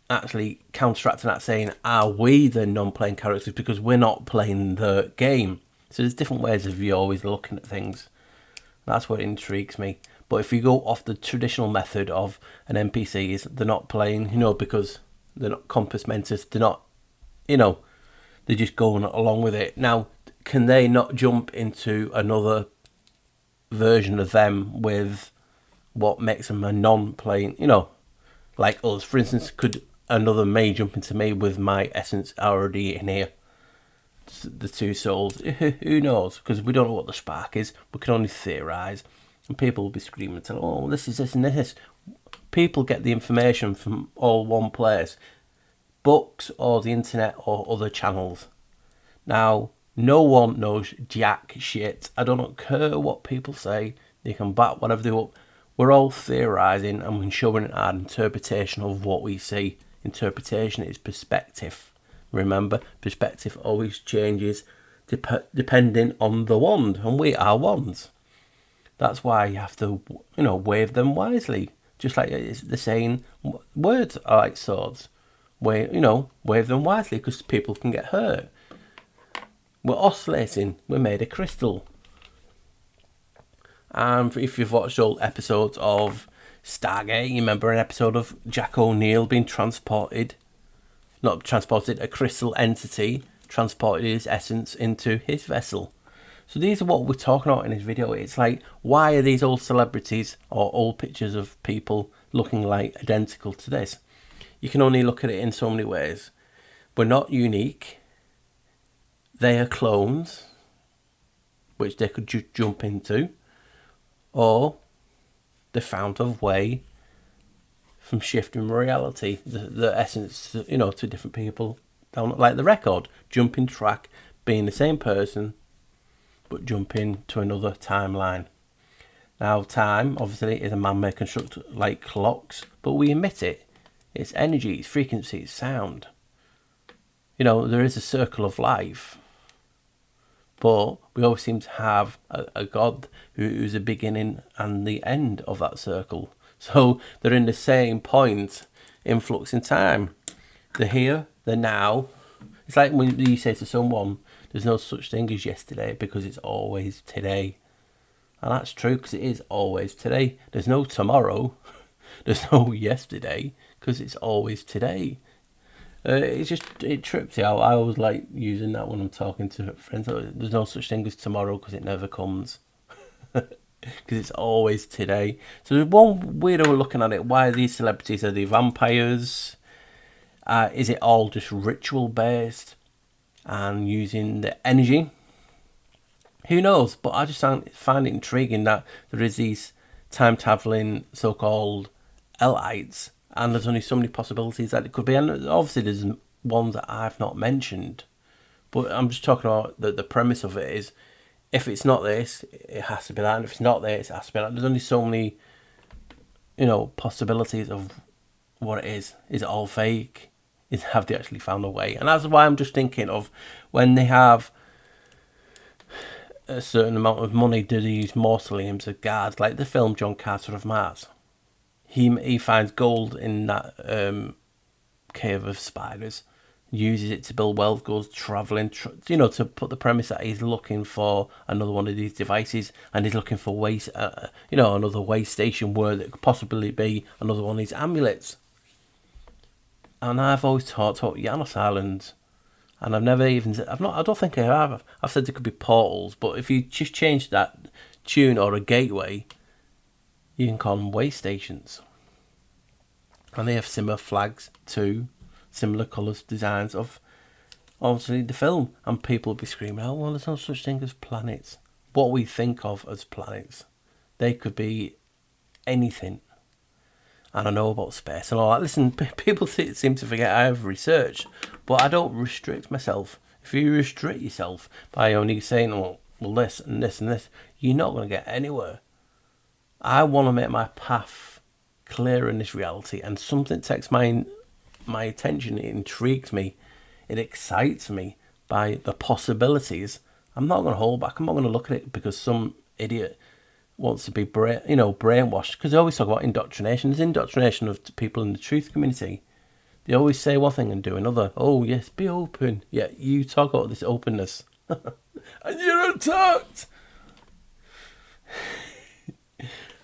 actually counteracting that, saying, are we the non-playing characters because we're not playing the game? So there's different ways of you always looking at things. That's what intrigues me. But if you go off the traditional method of an NPC, is they're not playing, because they're not compass mentis, they're not, they're just going along with it. Now, can they not jump into another version of them with what makes them a non-playing, like us? For instance, could another me jump into me with my essence already in here? The two souls, who knows? Because we don't know what the spark is. We can only theorise. And people will be screaming and telling, oh, this is this and this. People get the information from all one place. Books or the internet or other channels. Now, no one knows jack shit. I don't care what people say. They can back whatever they want. We're all theorising and we're showing our interpretation of what we see. Interpretation is perspective. Remember, perspective always changes depending on the wand, and we are wands. That's why you have to, wave them wisely. Just like the saying, words are like swords. Wave them wisely because people can get hurt. We're oscillating. We're made of crystal. And if you've watched old episodes of Stargate, you remember an episode of Jack O'Neill being a crystal entity transported his essence into his vessel. So these are what we're talking about in this video. It's like, why are these old celebrities or old pictures of people looking like identical to this? You can only look at it in so many ways. We're not unique. They are clones, which they could jump into, or they found a way from shifting reality, the essence, to different people. Down like the record, jumping track, being the same person, but jumping to another timeline. Now, time, obviously, is a man-made construct like clocks, but we emit it. It's energy, it's frequency, it's sound. There is a circle of life, but we always seem to have a God who's the beginning and the end of that circle. So they're in the same point, influx in time. They're here, they're now. It's like when you say to someone, there's no such thing as yesterday because it's always today. And that's true because it is always today. There's no tomorrow. There's no yesterday because it's always today. It trips you out. I always like using that when I'm talking to friends. There's no such thing as tomorrow because it never comes. Because it's always today. So there's one weirdo looking at it. Why are these celebrities? Are they vampires? Is it all just ritual based and using the energy? Who knows? But I just find it intriguing that there is these time traveling so-called Elites, and there's only so many possibilities that it could be. And obviously there's ones that I've not mentioned, but I'm just talking about the premise of it is, if it's not this, it has to be that. And if it's not this, it has to be that. There's only so many, possibilities of what it is. Is it all fake? Have they actually found a way? And that's why I'm just thinking of when they have a certain amount of money, do they use mausoleums of guards, like the film John Carter of Mars? He finds gold in that cave of spiders, uses it to build wealth, goes travelling, to put the premise that he's looking for another one of these devices, and he's looking for waste, another way station where there could possibly be another one of these amulets. And I've always taught Janos Island, and I don't think I have. I've said there could be portals, but if you just change that tune or a gateway, you can call them way stations. And they have similar flags too, similar colours, designs of obviously the film, and people will be screaming, oh well, there's no such thing as planets. What we think of as planets, they could be anything. And I know about space and all that. Listen, people seem to forget I have research, but I don't restrict myself. If you restrict yourself by only saying, well this and this and this, you're not going to get anywhere. I want to make my path clear in this reality, and something takes my attention, it intrigues me, it excites me by the possibilities. I'm not going to hold back. I'm not going to look at it because some idiot wants to be brainwashed, because they always talk about indoctrination. There's indoctrination of people in the truth community. They always say one thing and do another. Oh yes, be open. Yeah, you talk about this openness and you're attacked.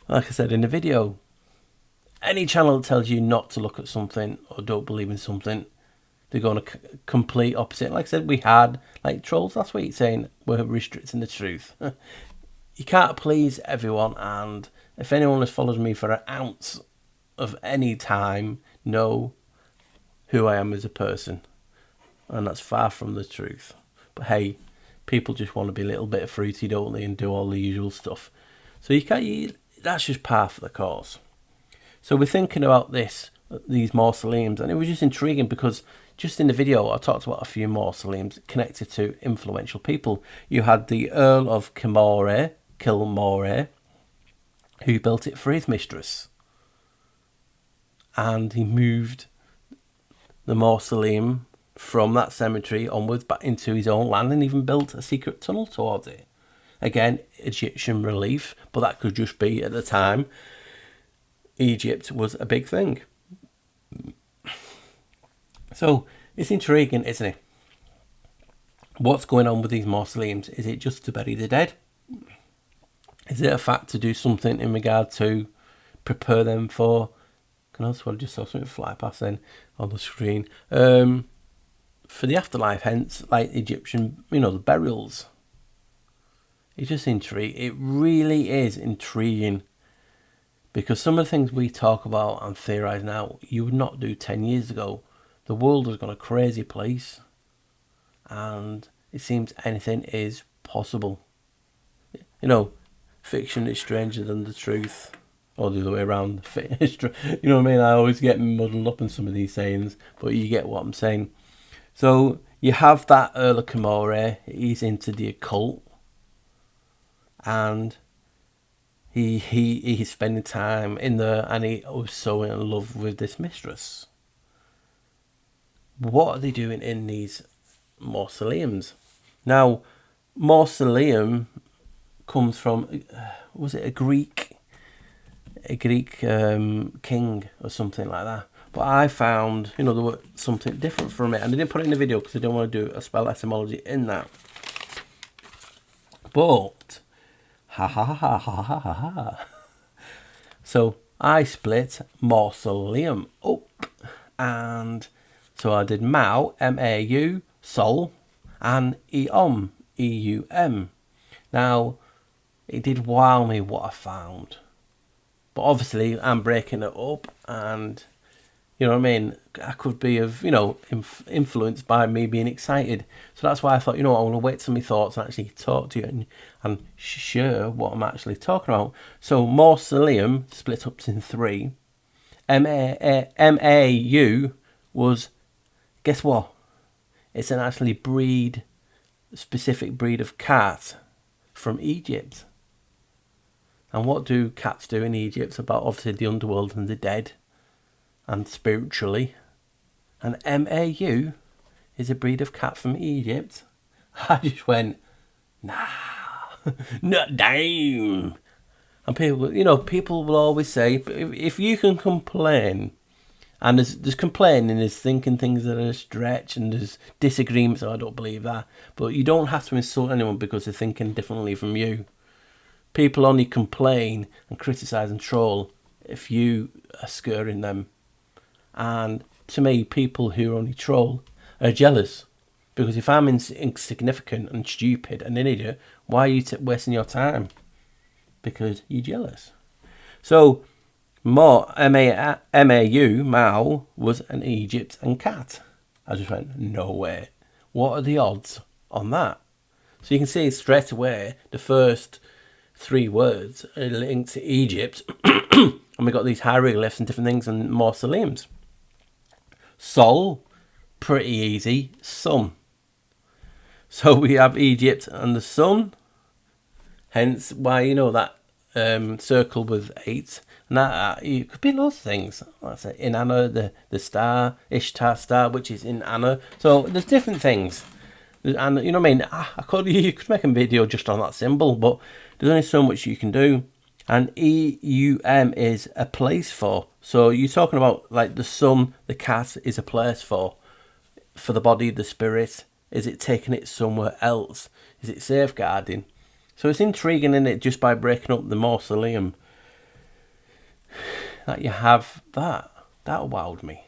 Like I said in the video, any channel that tells you not to look at something or don't believe in something, they're going to complete opposite. Like I said, we had like trolls last week saying we're restricting the truth. You can't please everyone, and if anyone has followed me for an ounce of any time, know who I am as a person, and that's far from the truth. But hey, people just want to be a little bit fruity, don't they, and do all the usual stuff. So that's just par for the course. So we're thinking about these mausoleums, and it was just intriguing because just in the video I talked about a few mausoleums connected to influential people. You had the Earl of Kilmore, who built it for his mistress, and he moved the mausoleum from that cemetery onwards back into his own land, and even built a secret tunnel towards it. Again, Egyptian relief, but that could just be, at the time, Egypt was a big thing. So it's intriguing, isn't it? What's going on with these mausoleums? Is it just to bury the dead? Is it a fact to do something in regard to prepare them for... I just saw something fly past then on the screen. For the afterlife, hence, like the Egyptian, the burials. It's just intriguing. It really is intriguing. Because some of the things we talk about and theorise now, you would not do 10 years ago. The world has gone a crazy place. And it seems anything is possible. Fiction is stranger than the truth. Or the other way around. You know what I mean? I always get muddled up in some of these sayings. But you get what I'm saying. So you have that Earl of Kilmore. He's into the occult. And he's spending time in there, and he was so in love with this mistress. What are they doing in these mausoleums? Now, mausoleum comes from, was it a Greek king or something like that? But I found, there was something different from it, and I didn't put it in the video because I don't want to do a spell etymology in that. But so I split mausoleum up, and so I did Mau, M-A-U, Sol, and Eom, E-U-M. Now, it did wow me what I found, but obviously I'm breaking it up, and I could be influenced by me being excited. So that's why I thought, I want to wait till my thoughts and actually talk to you and share what I'm actually talking about. So mausoleum split up in 3. M-A-U was, guess what? It's an actually specific breed of cat from Egypt. And what do cats do in Egypt? About obviously the underworld and the dead. And spiritually. And M-A-U is a breed of cat from Egypt. I just went, nah, not damn. And people will always say, if you can complain, and there's complaining, there's thinking things that are a stretch, and there's disagreements, I don't believe that. But you don't have to insult anyone because they're thinking differently from you. People only complain and criticise and troll if you are scaring them. And to me, people who only troll are jealous. Because if I'm insignificant and stupid and an idiot, why are you wasting your time? Because you're jealous. So, M-A-U, Mau, was an Egyptian cat. I just went, no way. What are the odds on that? So you can see straight away, the first 3 words are linked to Egypt. And we got these hieroglyphs and different things and mausoleums. Sol, pretty easy. Sun. So we have Egypt and the sun. Hence why that circle with 8. And that it could be lots of things. Like I say, Inanna, the star, Ishtar star, which is in Anna. So there's different things. And you know what I mean? You could make a video just on that symbol, but there's only so much you can do. And EUM is a place for. So you're talking about like the sun, the cat is a place for the body, the spirit. Is it taking it somewhere else? Is it safeguarding? So it's intriguing, isn't it, just by breaking up the mausoleum, that you have that. That wowed me.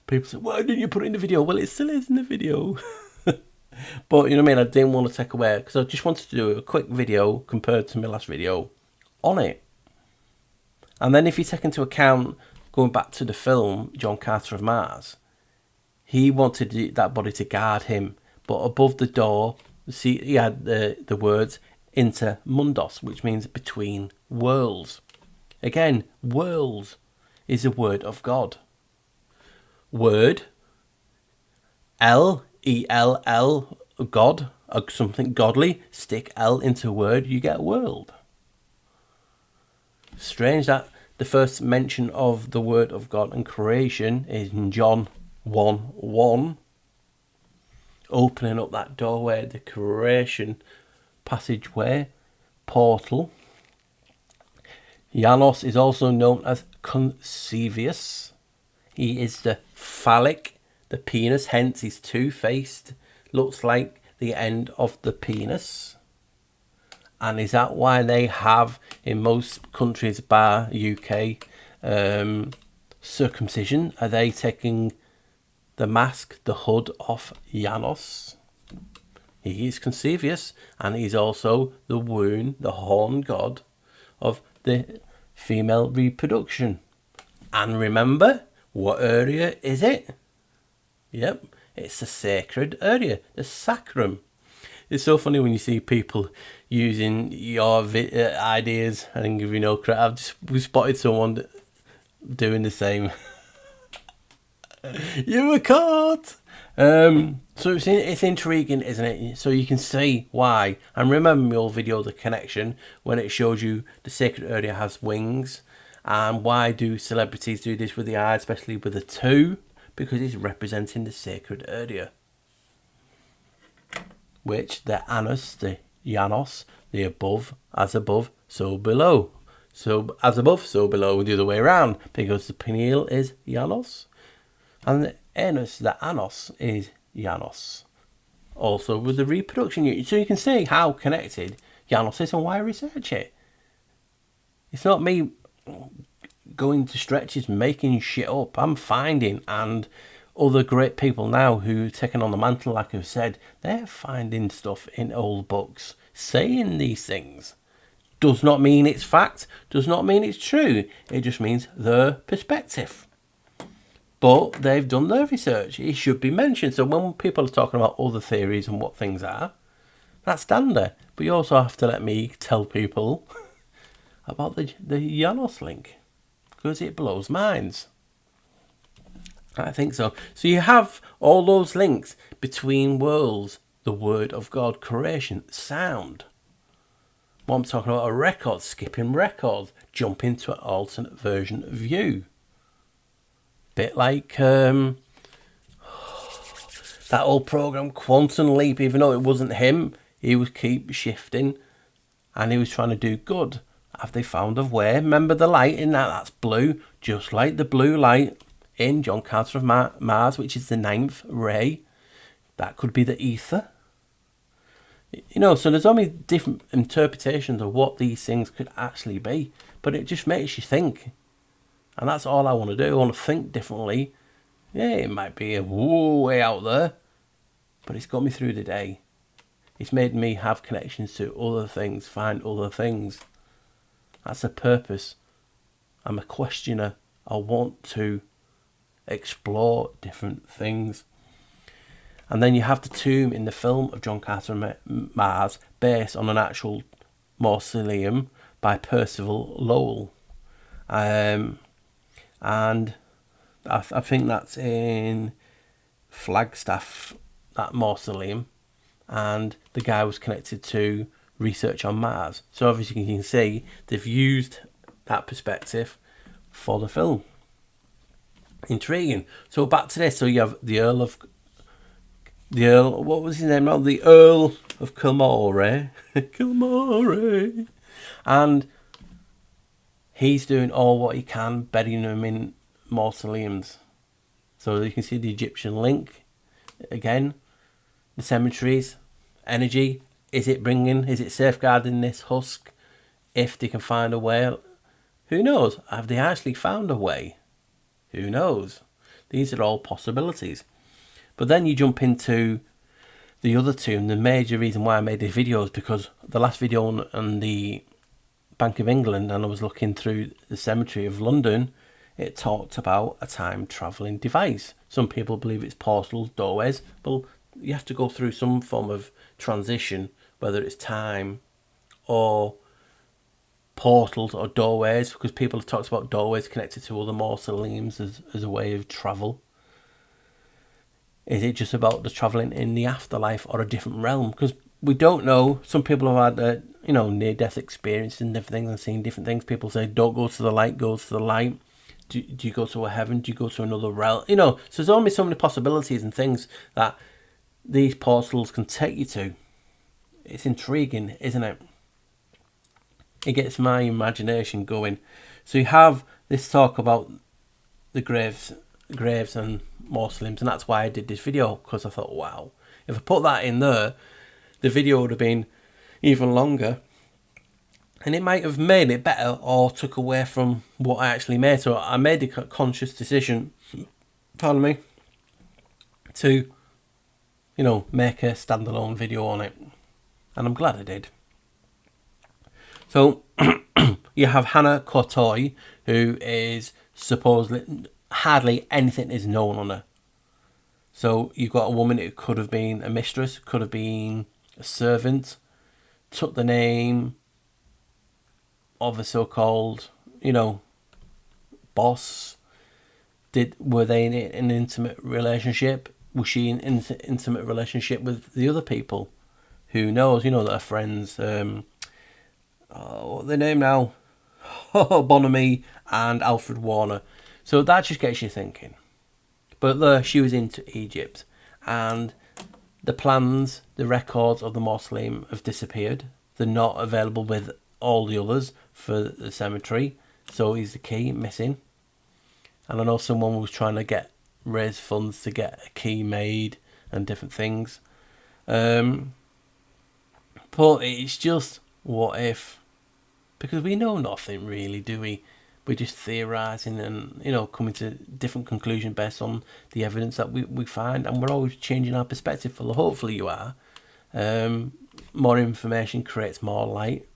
People say, why didn't you put it in the video? Well, it still is in the video. But, you know what I mean? I didn't want to take away, because I just wanted to do a quick video compared to my last video on it. And then if you take into account, going back to the film, John Carter of Mars, he wanted that body to guard him. But above the door, see, he had the words, inter mundos, which means between worlds. Again, worlds is a word of God. Word, L-E-L-L, God, something godly, stick L into a word, you get world. Strange that the first mention of the word of God and creation is in John 1:1, opening up that doorway, the creation passageway, portal. Janos is also known as Concevius. He is the phallic, the penis, hence he's two-faced, looks like the end of the penis. And is that why they have, in most countries bar UK, circumcision? Are they taking the mask, the hood off Janos? He is Concevius, and he's also the wound, the horn god of the female reproduction. And remember, what area is it? Yep, it's the sacred area, the sacrum. It's so funny when you see people using your ideas and give you no credit. We spotted someone doing the same. You were caught. So it's intriguing, isn't it? So you can see why. And remember my old video, The Connection, when it shows you the sacred area has wings. And why do celebrities do this with the eye, especially with the two? Because it's representing the sacred area. Which the anus, the Janos, the above, as above, so below. So as above, so below, the other way around. Because the pineal is Janos. And the anus, the anos, is Janos. Also with the reproduction unit. So you can see how connected Janos is and why I research it. It's not me going to stretches, making shit up. I'm finding, and other great people now who taken on the mantle, like I've said, they're finding stuff in old books, saying these things. Does not mean it's fact, does not mean it's true. It just means their perspective. But they've done their research. It should be mentioned. So when people are talking about other theories and what things are, that's down there. But you also have to let me tell people about the Janos link, because it blows minds. I think so. So you have all those links between worlds, the word of God, creation, sound. What I'm talking about, a record, skipping records, jumping to an alternate version of you. Bit like that old program Quantum Leap. Even though it wasn't him, he would keep shifting and he was trying to do good. Have they found a way? Remember the light in that? That's blue, just like the blue light in John Carter of Mars, which is the 9th ray. That could be the ether. You know, so there's only different interpretations of what these things could actually be. But it just makes you think. And that's all I want to do. I want to think differently. Yeah, it might be a way out there, but it's got me through the day. It's made me have connections to other things, find other things. That's a purpose. I'm a questioner. I want to explore different things. And then you have the tomb in the film of John Carter of Mars, based on an actual mausoleum by Percival Lowell. And I think that's in Flagstaff, that mausoleum. And the guy was connected to research on Mars. So obviously you can see they've used that perspective for the film. Intriguing. So back to this. So you have the Earl of the Earl, what was his name now? The Earl of Kilmore. Kilmore. And he's doing all what he can, burying them in mausoleums. So you can see the Egyptian link. Again, the cemeteries, energy. Is it safeguarding this husk? If they can find a way. Who knows? Have they actually found a way? Who knows? These are all possibilities. But then you jump into the other two, and the major reason why I made this video is because the last video on the Bank of England, and I was looking through the cemetery of London, it talked about a time travelling device. Some people believe it's portals, doorways, but you have to go through some form of transition, whether it's time or portals or doorways, because people have talked about doorways connected to other mausoleums as a way of travel. Is it just about the travelling in the afterlife or a different realm? Because we don't know. Some people have had near-death experiences and different things and seen different things. People say, don't go to the light, go to the light. Do you go to a heaven? Do you go to another realm? So there's only so many possibilities and things that these portals can take you to. It's intriguing, isn't it? It gets my imagination going. So you have this talk about the graves and mausoleums, and that's why I did this video, because I thought, wow, if I put that in there, the video would have been even longer, and it might have made it better or took away from what I actually made. So I made a conscious decision, pardon me, to make a standalone video on it, and I'm glad I did. So you have Hannah Kottoy, who is supposedly hardly anything is known on her. So you've got a woman who could have been a mistress, could have been a servant, took the name of a so-called, boss. Were they in an intimate relationship? Was she in an intimate relationship with the other people? Who knows? That are friends. What's their name now? Bonamy and Alfred Warner. So that just gets you thinking. But she was into Egypt, and the plans, the records of the mausoleum have disappeared. They're not available with all the others for the cemetery. So he's the key missing. And I know someone was trying to raise funds to get a key made and different things. But it's just, what if? Because we know nothing really, do we? We're just theorising and, coming to different conclusions based on the evidence that we find. And we're always changing our perspective. Well, hopefully you are. More information creates more light.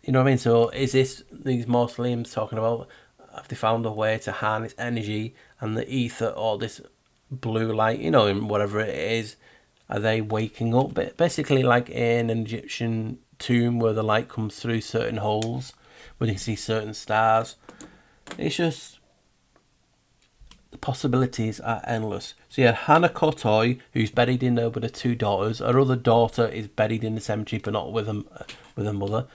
You know what I mean? So is these mausoleums talking about, have they found a way to harness energy and the ether or this blue light, and whatever it is, are they waking up? But basically like in an Egyptian tomb where the light comes through certain holes, where you can see certain stars. It's just, the possibilities are endless. So you had Hannah Kottoy, who's buried in there with her two daughters. Her other daughter is buried in the cemetery, but not with her mother.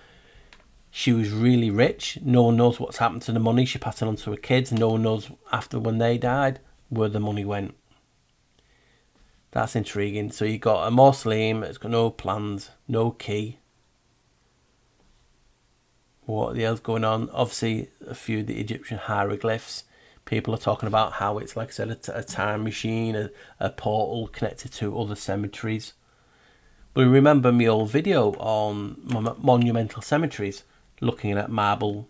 She was really rich. No one knows what's happened to the money. She passed it on to her kids. No one knows after when they died where the money went. That's intriguing. So you got a mausoleum. It's got no plans, no key. What the hell's going on? Obviously, a few of the Egyptian hieroglyphs. People are talking about how it's, like I said, a time machine, a portal connected to other cemeteries. But remember my old video on monumental cemeteries, looking at the marble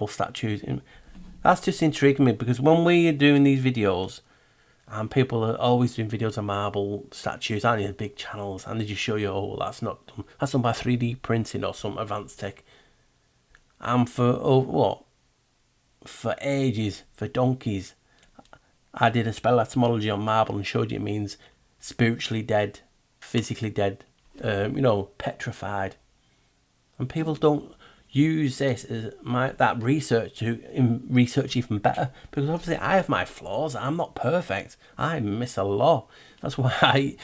statues. That's just intriguing me, because when we are doing these videos, and people are always doing videos of marble statues, aren't you, big channels, and they just show you, oh, that's not done. That's done by 3D printing or some advanced tech. And for ages, for donkeys, I did a spell etymology on marble and showed you it means spiritually dead, physically dead, petrified. And people don't use this as that research to research even better, because obviously I have my flaws. I'm not perfect. I miss a lot. That's why I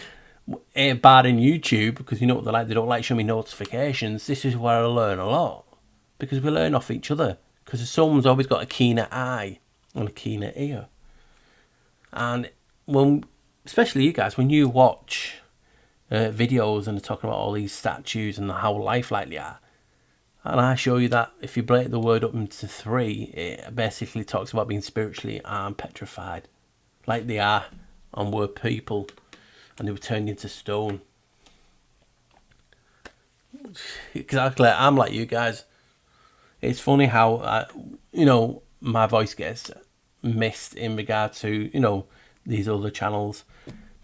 ain't bad in YouTube, because you know what they're like. They don't like showing me notifications. This is where I learn a lot, because we learn off each other, because someone's always got a keener eye and a keener ear. And when especially you guys, when you watch videos and they're talking about all these statues and how lifelike they are, and I show you that if you break the word up into 3, it basically talks about being spiritually petrified, like they are, and were people, and they were turned into stone. Exactly, I'm like you guys. It's funny how my voice gets missed in regard to these other channels,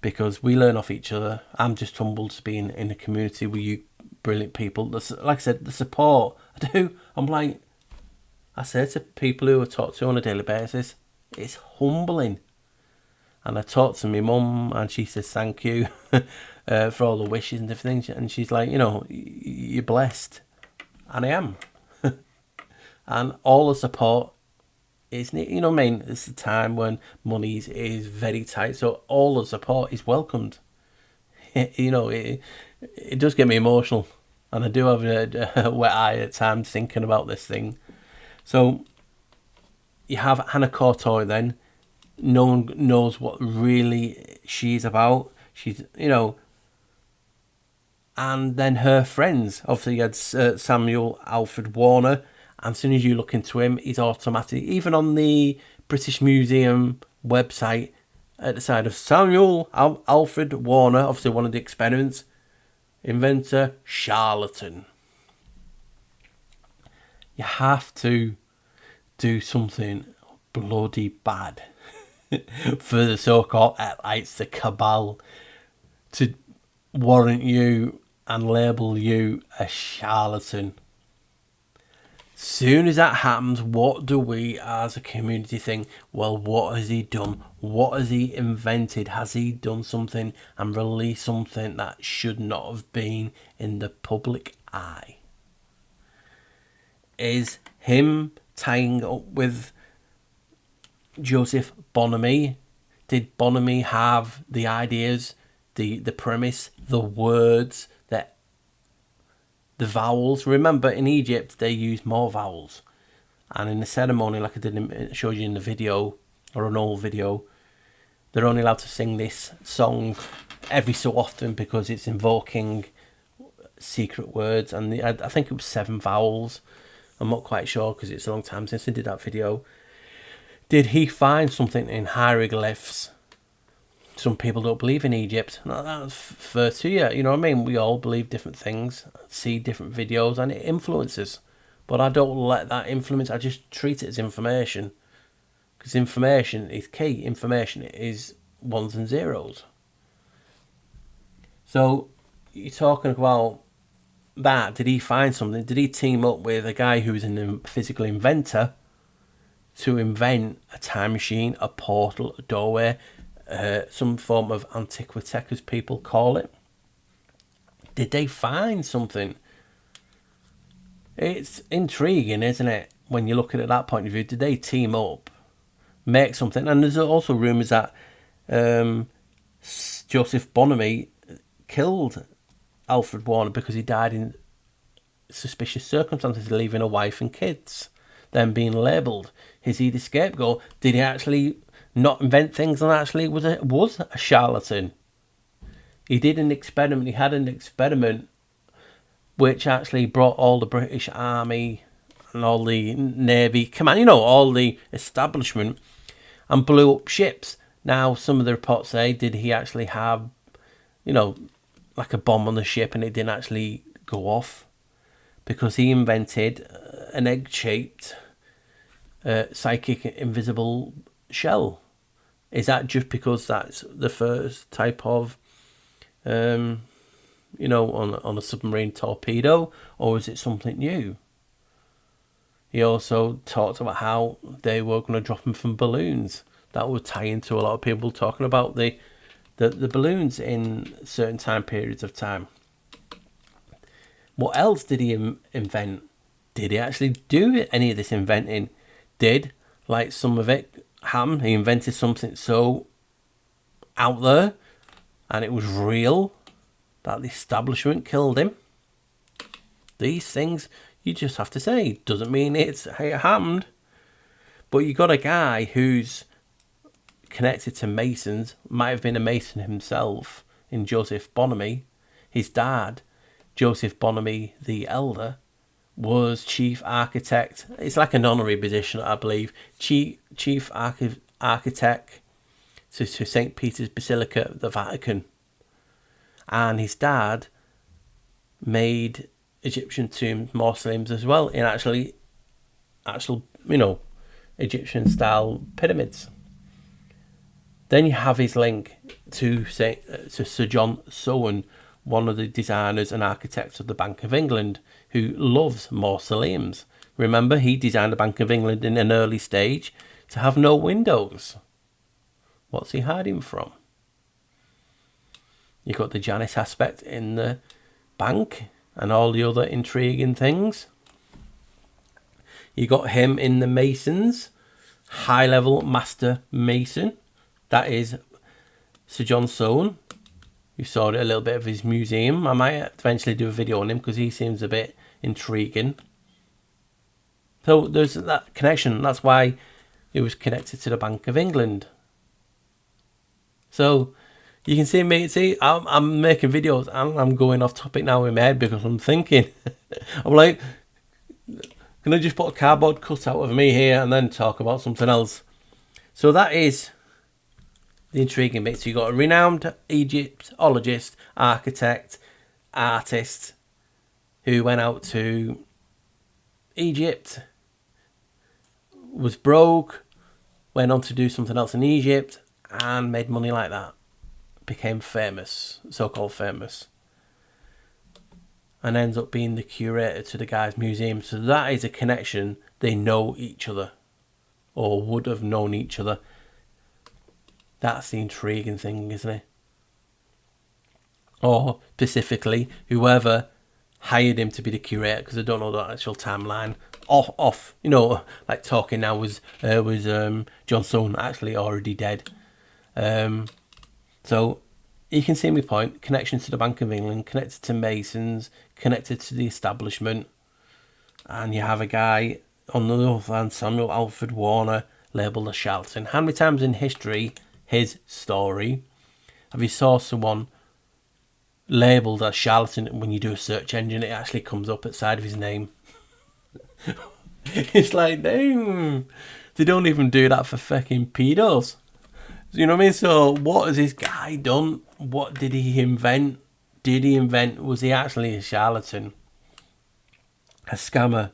because we learn off each other. I'm just humbled to be in a community with you brilliant people. Like I said, the support I do. I say to people who I talk to on a daily basis, it's humbling. And I talk to my mum, and she says thank you for all the wishes and everything. And she's like, you're blessed, and I am. And all the support is, what I mean. It's a time when money is very tight, so all the support is welcomed. It does get me emotional, and I do have a wet eye at times thinking about this thing. So you have Hannah Kottoy then. No one knows what really she's about. She's, and then her friends. Obviously, you had Samuel Alfred Warner, and as soon as you look into him, he's automatic. Even on the British Museum website, at the side of Samuel Alfred Warner, obviously one of the experiments, inventor, charlatan. You have to do something bloody bad for the so-called elites, the cabal, to warrant you and label you a charlatan. Soon as that happens, what do we as a community think? Well, what has he done? What has he invented? Has he done something and released something that should not have been in the public eye? Is him tying up with Joseph Bonamy? Did Bonamy have the ideas, the premise, the words, the vowels? Remember, in Egypt they use more vowels, and in the ceremony, like I showed you in the video, or an old video, they're only allowed to sing this song every so often because it's invoking secret words, and I think it was 7 vowels. I'm not quite sure because it's a long time since I did that video. Did he find something in hieroglyphs? Some people don't believe in Egypt. No, that's fair to you. You know what I mean? We all believe different things, see different videos, and it influences. But I don't let that influence. I just treat it as information. Because information is key. Information is ones and zeros. So, you're talking about that. Did he find something? Did he team up with a guy who's a physical inventor to invent a time machine, a portal, a doorway, some form of antiquity, as people call it? Did they find something? It's intriguing, isn't it, when you look at it at that point of view? Did they team up, make something? And there's also rumours that Joseph Bonamy killed Alfred Warner because he died in suspicious circumstances, leaving a wife and kids, then being labelled. Is he the scapegoat? Did he actually not invent things and actually was a charlatan? He did an experiment. He had an experiment which actually brought all the British Army and all the Navy command, all the establishment, and blew up ships. Now, some of the reports say, did he actually have, like a bomb on the ship and it didn't actually go off? Because he invented an egg-shaped psychic invisible shell. Is that just because that's the first type of, on a submarine torpedo, or is it something new? He also talked about how they were going to drop them from balloons. That would tie into a lot of people talking about the balloons in certain time periods of time. What else did he invent? Did he actually do any of this inventing? Did, like some of it happen, he invented something so out there and it was real that the establishment killed him? These things, you just have to say, doesn't mean it happened. But you got a guy who's connected to Masons, might have been a Mason himself in Joseph Bonamy. His dad, Joseph Bonamy the Elder, was chief architect. It's like an honorary position, I believe. Chief architect to St. Peter's Basilica, the Vatican. And his dad made Egyptian tomb mausoleums as well, in actual, Egyptian style pyramids. Then you have his link to Sir John Soane, one of the designers and architects of the Bank of England, who loves mausoleums. Remember, he designed the Bank of England in an early stage to have no windows. What's he hiding from? You've got the Janus aspect in the bank and all the other intriguing things. You got him in the Masons, high-level master mason. That is Sir John Soane. You saw a little bit of his museum. I might eventually do a video on him because he seems a bit intriguing. So there's that connection. That's why it was connected to the Bank of England. So you can see me. See, I'm making videos and I'm going off topic now in my head because I'm thinking. I'm like, can I just put a cardboard cutout of me here and then talk about something else? So that is the intriguing bit. So you've got a renowned Egyptologist, architect, artist who went out to Egypt, was broke, went on to do something else in Egypt and made money like that. Became famous, so-called famous. And ends up being the curator to the guy's museum. So that is a connection. They know each other, or would have known each other. That's the intriguing thing, isn't it? Or specifically, whoever hired him to be the curator, because I don't know the actual timeline. Off, like talking now was John Soane actually already dead. So you can see my point. Connection to the Bank of England, connected to Masons, connected to the establishment. And you have a guy on the other hand, Samuel Alfred Warner, labelled a charlatan. How many times in history, his story, have you saw someone labelled as charlatan, and when you do a search engine, it actually comes up at the side of his name? It's like, damn, they don't even do that for fucking pedos. You know what I mean? So what has this guy done? What did he invent? Was he actually a charlatan? A scammer?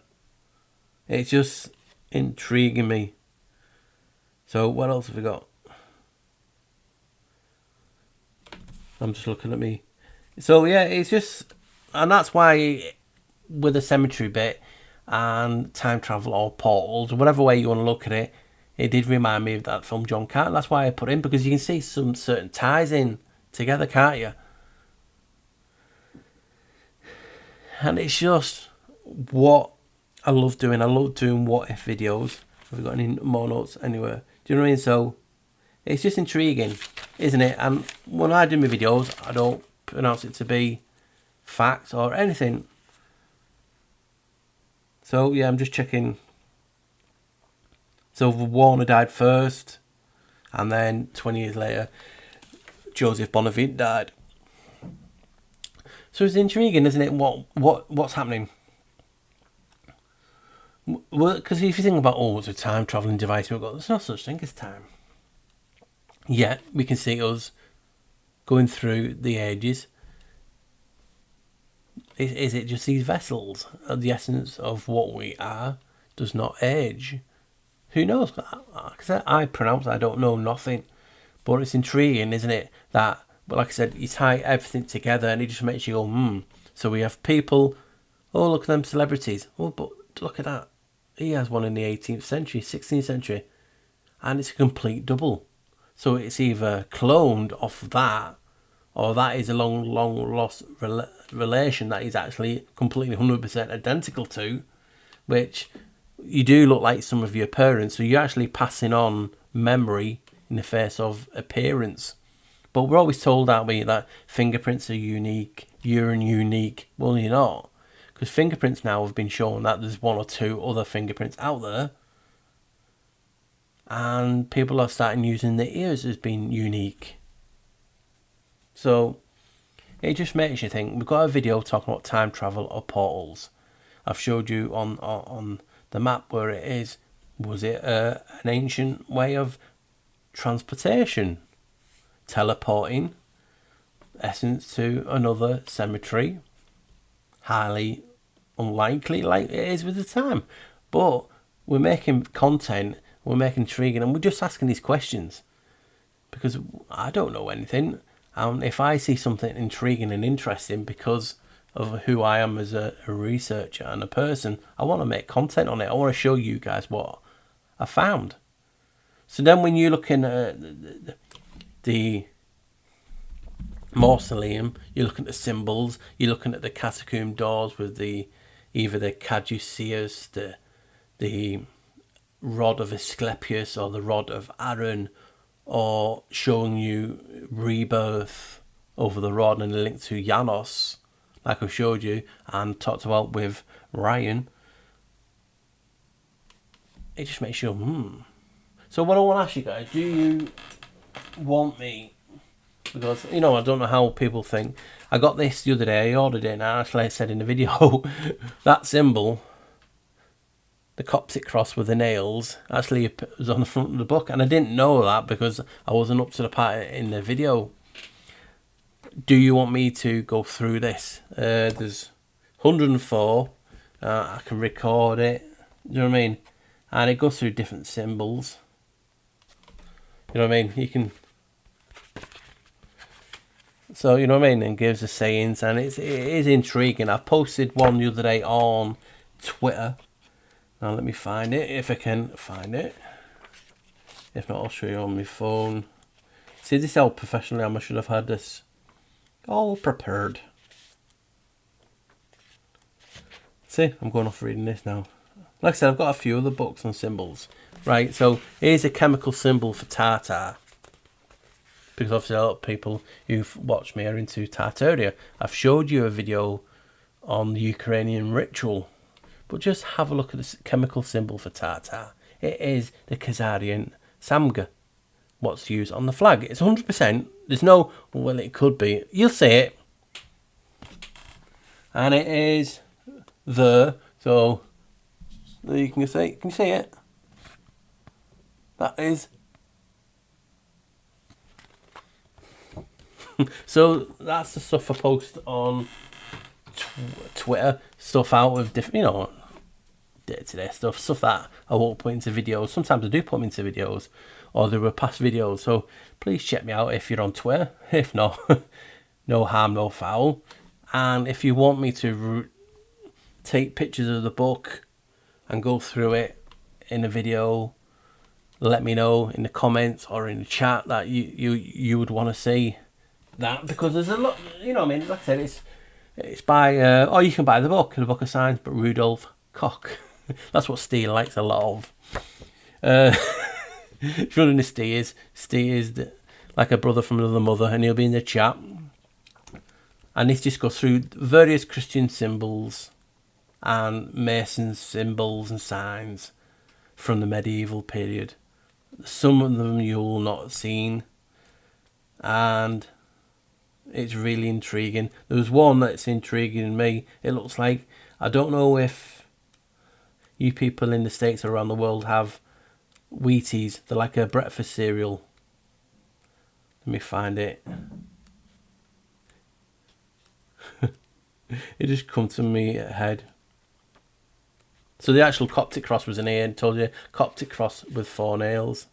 It's just intriguing me. So what else have we got? I'm just looking at me. So yeah, it's just, and that's why with the cemetery bit and time travel or portals, whatever way you want to look at it, it did remind me of that film John Carter. That's why I put in, because you can see some certain ties in together, can't you? And it's just what I love doing. I love doing what if videos. Have we got any more notes anywhere? Do you know what I mean? So it's just intriguing, isn't it? And when I do my videos, I don't pronounce it to be fact or anything. So yeah, I'm just checking. So Warner died first, and then 20 years later, Joseph Bonamy died. So it's intriguing, isn't it? What's happening? Well, because if you think about it's a time traveling device we've got, there's no such thing as time. Yet we can see us going through the ages. Is it just these vessels? The essence of what we are does not age. Who knows? Because I pronounce, I don't know nothing. But it's intriguing, isn't it? That, but like I said, you tie everything together and it just makes you go, So we have people, look at them celebrities. But look at that. He has one in the 18th century, 16th century. And it's a complete double. So it's either cloned off that, or that is a long lost relation that is actually completely 100% identical to, which you do look like some of your parents. So you're actually passing on memory in the face of appearance. But we're always told, aren't we, that fingerprints are unique, you're unique. Well, you're not. Because fingerprints now have been shown that there's one or two other fingerprints out there. and people are starting using the ears as being unique. So it just makes you think. We've got a video talking about time travel or portals. I've showed you on the map where it is. Was it an ancient way of transportation? Teleporting essence to another cemetery? Highly unlikely, like it is with the time. But we're making content, we're making intriguing, and we're just asking these questions. Because I don't know anything. If I see something intriguing and interesting because of who I am as a researcher and a person, I want to make content on it. I want to show you guys what I found. So then when you're looking at the Mausoleum, you're looking at the symbols, you're looking at the catacomb doors with either the caduceus, the rod of Asclepius or the rod of Aaron, or showing you rebirth over the rod and a link to Janos, like I showed you and talked about with Ryan. It just makes you So what I want to ask you guys, do you want me, because I don't know how people think. I got this the other day, I ordered it, and actually I said in the video that symbol, the Coptic cross with the nails, actually was on the front of the book, and I didn't know that because I wasn't up to the part in the video. Do you want me to go through this? There's 104. I can record it. You know what I mean? And it goes through different symbols. You know what I mean? You can. So you know what I mean, and gives the sayings, and it is intriguing. I posted one the other day on Twitter. Now let me find it, if I can find it. If not, I'll show you on my phone. See, this is how professionally I should have had this all prepared. See, I'm going off reading this now. Like I said, I've got a few other books on symbols. Right, so here's a chemical symbol for tartar. Because obviously a lot of people who've watched me are into Tartaria. I've showed you a video on the Ukrainian ritual. But just have a look at the chemical symbol for tartar. It is the Khazarian samga. What's used on the flag. It's 100%. There's no, well, it could be. You'll see it. And it is the, so you can see it? That is. So that's the stuff I post on Twitter. Stuff out of different, day-to-day stuff that I won't put into videos. Sometimes I do put them into videos, or there were past videos. So please check me out if you're on Twitter. If not, no harm, no foul. And if you want me to take pictures of the book and go through it in a video, let me know in the comments or in the chat that you would want to see that, because there's a lot. Like I said, it's by or you can buy the book of Signs, but Rudolph Koch. That's what Steve likes a lot of. If you're wondering who Steve is like a brother from another mother, and he'll be in the chat. And this just goes through various Christian symbols and Mason symbols and signs from the medieval period. Some of them you'll not have seen, and it's really intriguing. There's one that's intriguing me. It looks like, I don't know if you people in the States or around the world have Wheaties. They're like a breakfast cereal. Let me find it. It just come to me head. So the actual Coptic cross was in here, and told you Coptic cross with 4 nails.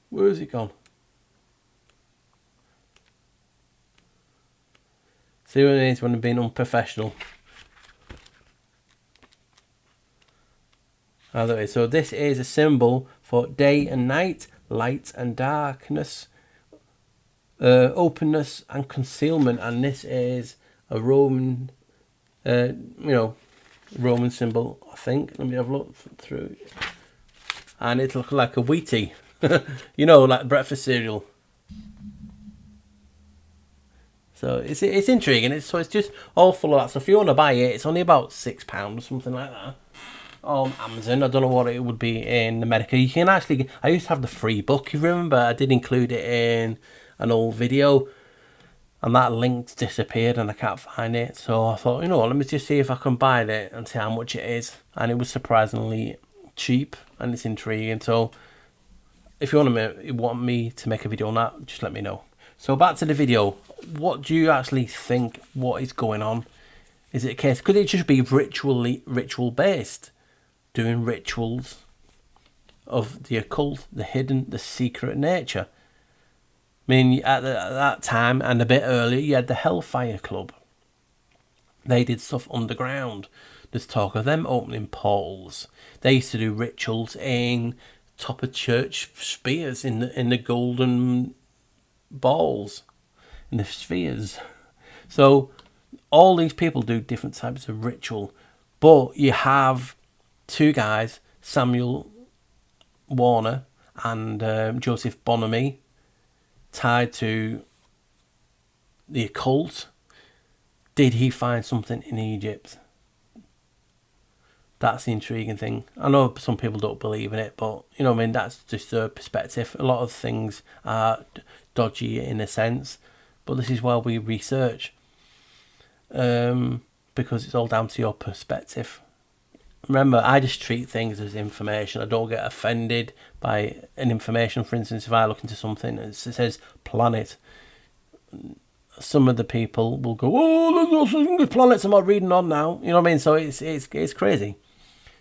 Where has it gone? See what it is when I'm being unprofessional. Either way, so this is a symbol for day and night, light and darkness, openness and concealment, and this is a Roman, Roman symbol, I think. Let me have a look through, and it looks like a Wheatie, like breakfast cereal. So it's intriguing. It's just all full of that. So if you want to buy it, it's only about £6 or something like that. on Amazon. I don't know what it would be in America. You can actually, I used to have the free book, you remember? I did include it in an old video, and that link disappeared and I can't find it. So I thought, you know what, let me just see if I can buy it and see how much it is. And it was surprisingly cheap, and it's intriguing. So if you want me to make a video on that, just let me know. So back to the video. What do you actually think? What is going on? Is it a case? Could it just be ritual based? Doing rituals of the occult, the hidden, the secret nature. I mean, at that time and a bit earlier, you had the Hellfire Club. They did stuff underground. There's talk of them opening portals. They used to do rituals in top of church spheres, in the golden balls, in the spheres. So all these people do different types of ritual, but you have two guys, Samuel Warner and Joseph Bonamy, tied to the occult. Did he find something in Egypt? That's the intriguing thing. I know some people don't believe in it, but you know what I mean, that's just a perspective. A lot of things are dodgy in a sense, but this is why we research, because it's all down to your perspective. Remember, I just treat things as information. I don't get offended by an information. For instance, if I look into something and it says planet, some of the people will go, "Oh, there's planets I'm not reading on now." You know what I mean? So it's crazy.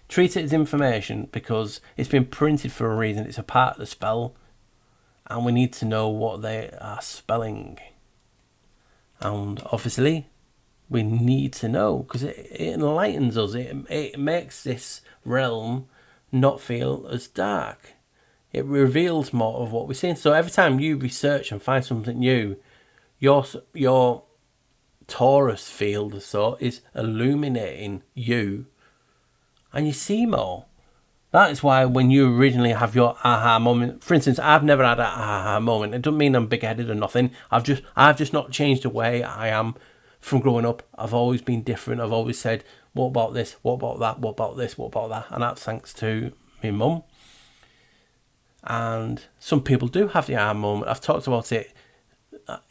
Treat it as information because it's been printed for a reason. It's a part of the spell, and we need to know what they are spelling. And obviously, we need to know because it enlightens us. It makes this realm not feel as dark. It reveals more of what we're seeing. So every time you research and find something new, your Taurus field is illuminating you, and you see more. That is why when you originally have your aha moment, for instance, I've never had an aha moment. It doesn't mean I'm big-headed or nothing. I've just not changed the way I am from growing up. I've always been different. I've always said, what about this? What about that? What about this? What about that? And that's thanks to my mum. And some people do have the aha moment. I've talked about it.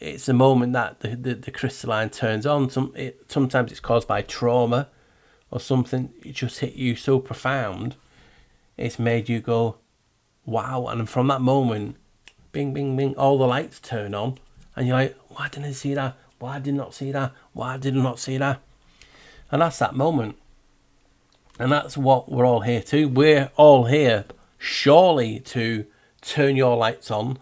It's a moment that the crystalline turns on. Sometimes it's caused by trauma or something. It just hit you so profound. It's made you go, wow. And from that moment, bing, bing, bing, all the lights turn on. And you're like, why didn't I see that? Why did I not see that? Why did I not see that? And that's that moment. And that's what we're all here to. We're all here, surely, to turn your lights on.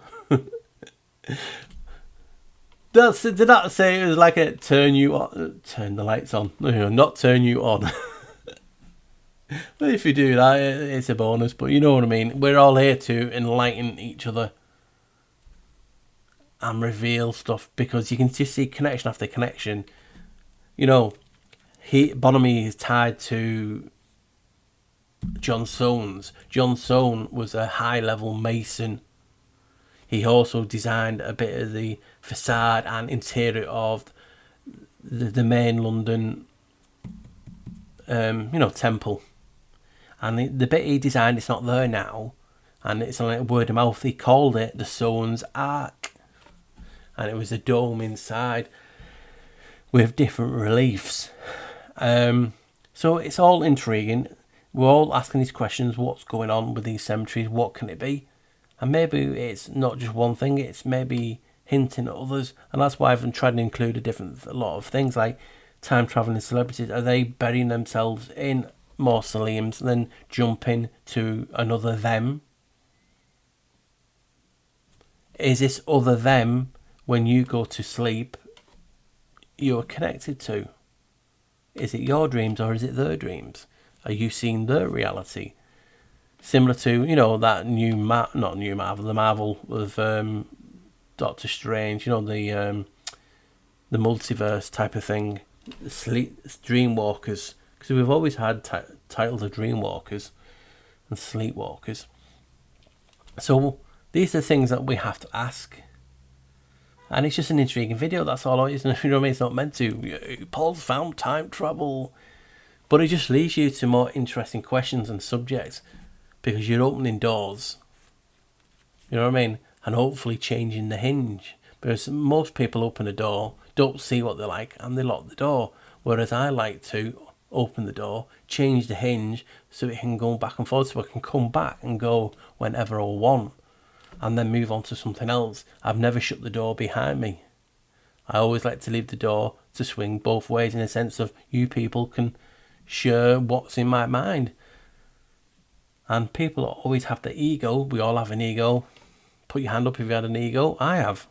Did that say it was like a turn you on? Turn the lights on. No, not turn you on. But if you do that, it's a bonus. But you know what I mean. We're all here to enlighten each other and reveal stuff, because you can just see connection after connection. You know, Bonamy is tied to John Soanes. John Soane was a high-level mason. He also designed a bit of the facade and interior of the main London, temple. And the bit he designed, it's not there now, and it's like word of mouth. He called it the Soane's Ark, and it was a dome inside with different reliefs. So it's all intriguing. We're all asking these questions: what's going on with these cemeteries? What can it be? And maybe it's not just one thing. It's maybe hinting at others, and that's why I've tried to include a lot of things like time traveling celebrities. Are they burying themselves in mausoleums and then jumping to another them? Is this other them when you go to sleep you're connected to? Is it your dreams or is it their dreams? Are you seeing their reality? Similar to, that the Marvel with Doctor Strange, the multiverse type of thing, dreamwalkers. Because we've always had titles of dreamwalkers and sleepwalkers. So these are things that we have to ask. And it's just an intriguing video, that's all it is. You know what I mean? It's not meant to. Paul's found time travel. But it just leads you to more interesting questions and subjects, because you're opening doors, you know what I mean, and hopefully changing the hinge. Because most people open a door, don't see what they like, and they lock the door. Whereas I like to open the door, change the hinge so it can go back and forth, so I can come back and go whenever I want, and then move on to something else. I've never shut the door behind me. I always like to leave the door to swing both ways, in a sense of you people can share what's in my mind. And people always have the ego. We all have an ego. Put your hand up if you had an ego. I have.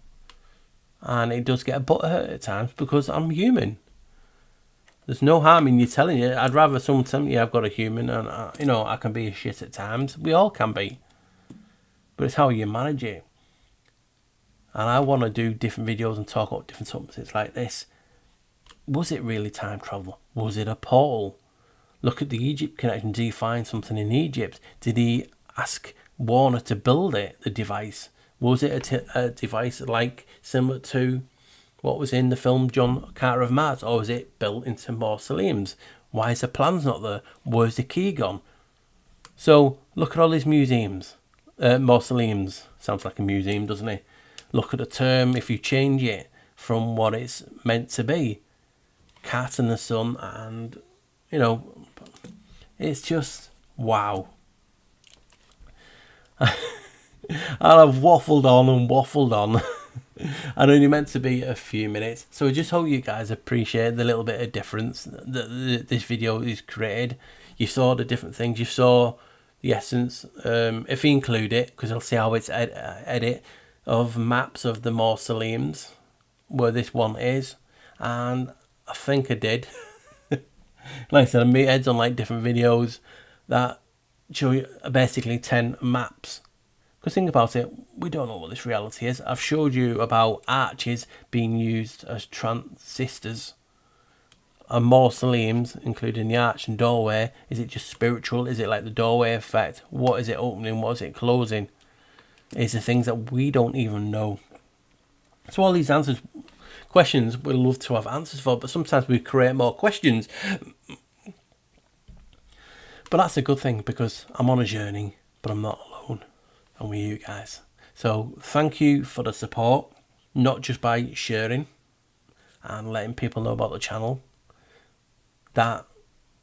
And it does get a butthurt at times, because I'm human. There's no harm in you telling you. I'd rather someone tell me I've got a human, and I can be a shit at times. We all can be. But it's how you manage it. And I want to do different videos and talk about different subjects like this. Was it really time travel? Was it a portal? Look at the Egypt connection. Did he find something in Egypt? Did he ask Warner to build it, the device? Was it a device like similar to what was in the film John Carter of Mars? Or was it built into mausoleums? Why is the plans not there? Where's the key gone? So look at all these museums. Mausoleums. Sounds like a museum, doesn't it? Look at the term, if you change it from what it's meant to be. Cat and the sun, and it's just wow. I've waffled on and waffled on. And only meant to be a few minutes, so I just hope you guys appreciate the little bit of difference that this video is created. You saw the different things, you saw the essence, if you include it, because I'll see how it's edit of maps of the mausoleums where this one is, and I think I did. Like I said, I made heads on like different videos that show you basically 10 maps. Because think about it, we don't know what this reality is. I've showed you about arches being used as transistors, and mausoleums, including the arch and doorway. Is it just spiritual? Is it like the doorway effect? What is it opening? What is it closing? Is the things that we don't even know. So all these questions we'd love to have answers for, but sometimes we create more questions. But that's a good thing, because I'm on a journey, but I'm not alone. I'm with you guys. So thank you for the support, not just by sharing and letting people know about the channel. That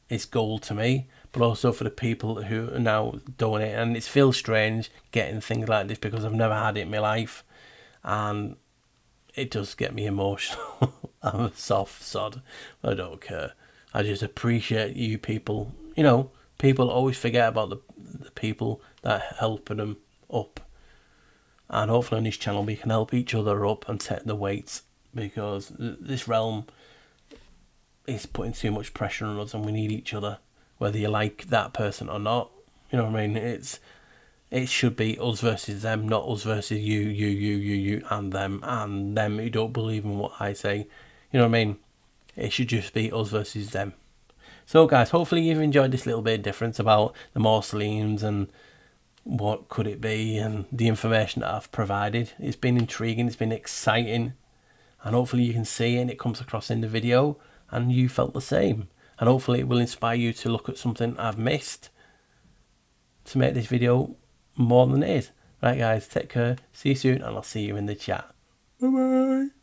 is gold to me, but also for the people who are now doing it. And it feels strange getting things like this, because I've never had it in my life, and it does get me emotional. I'm a soft sod. I don't care. I just appreciate you people. People always forget about the people that are helping them up. And hopefully on this channel we can help each other up and take the weights, because this realm is putting too much pressure on us, and we need each other, whether you like that person or not. You know what I mean? It should be us versus them, not us versus you, and them who don't believe in what I say. You know what I mean? It should just be us versus them. So guys, hopefully you've enjoyed this little bit of difference about the mausoleums and what could it be, and the information that I've provided. It's been intriguing, it's been exciting, and hopefully you can see it and it comes across in the video and you felt the same. And hopefully it will inspire you to look at something I've missed to make this video more than it is. Right guys, take care, see you soon, and I'll see you in the chat. Bye bye.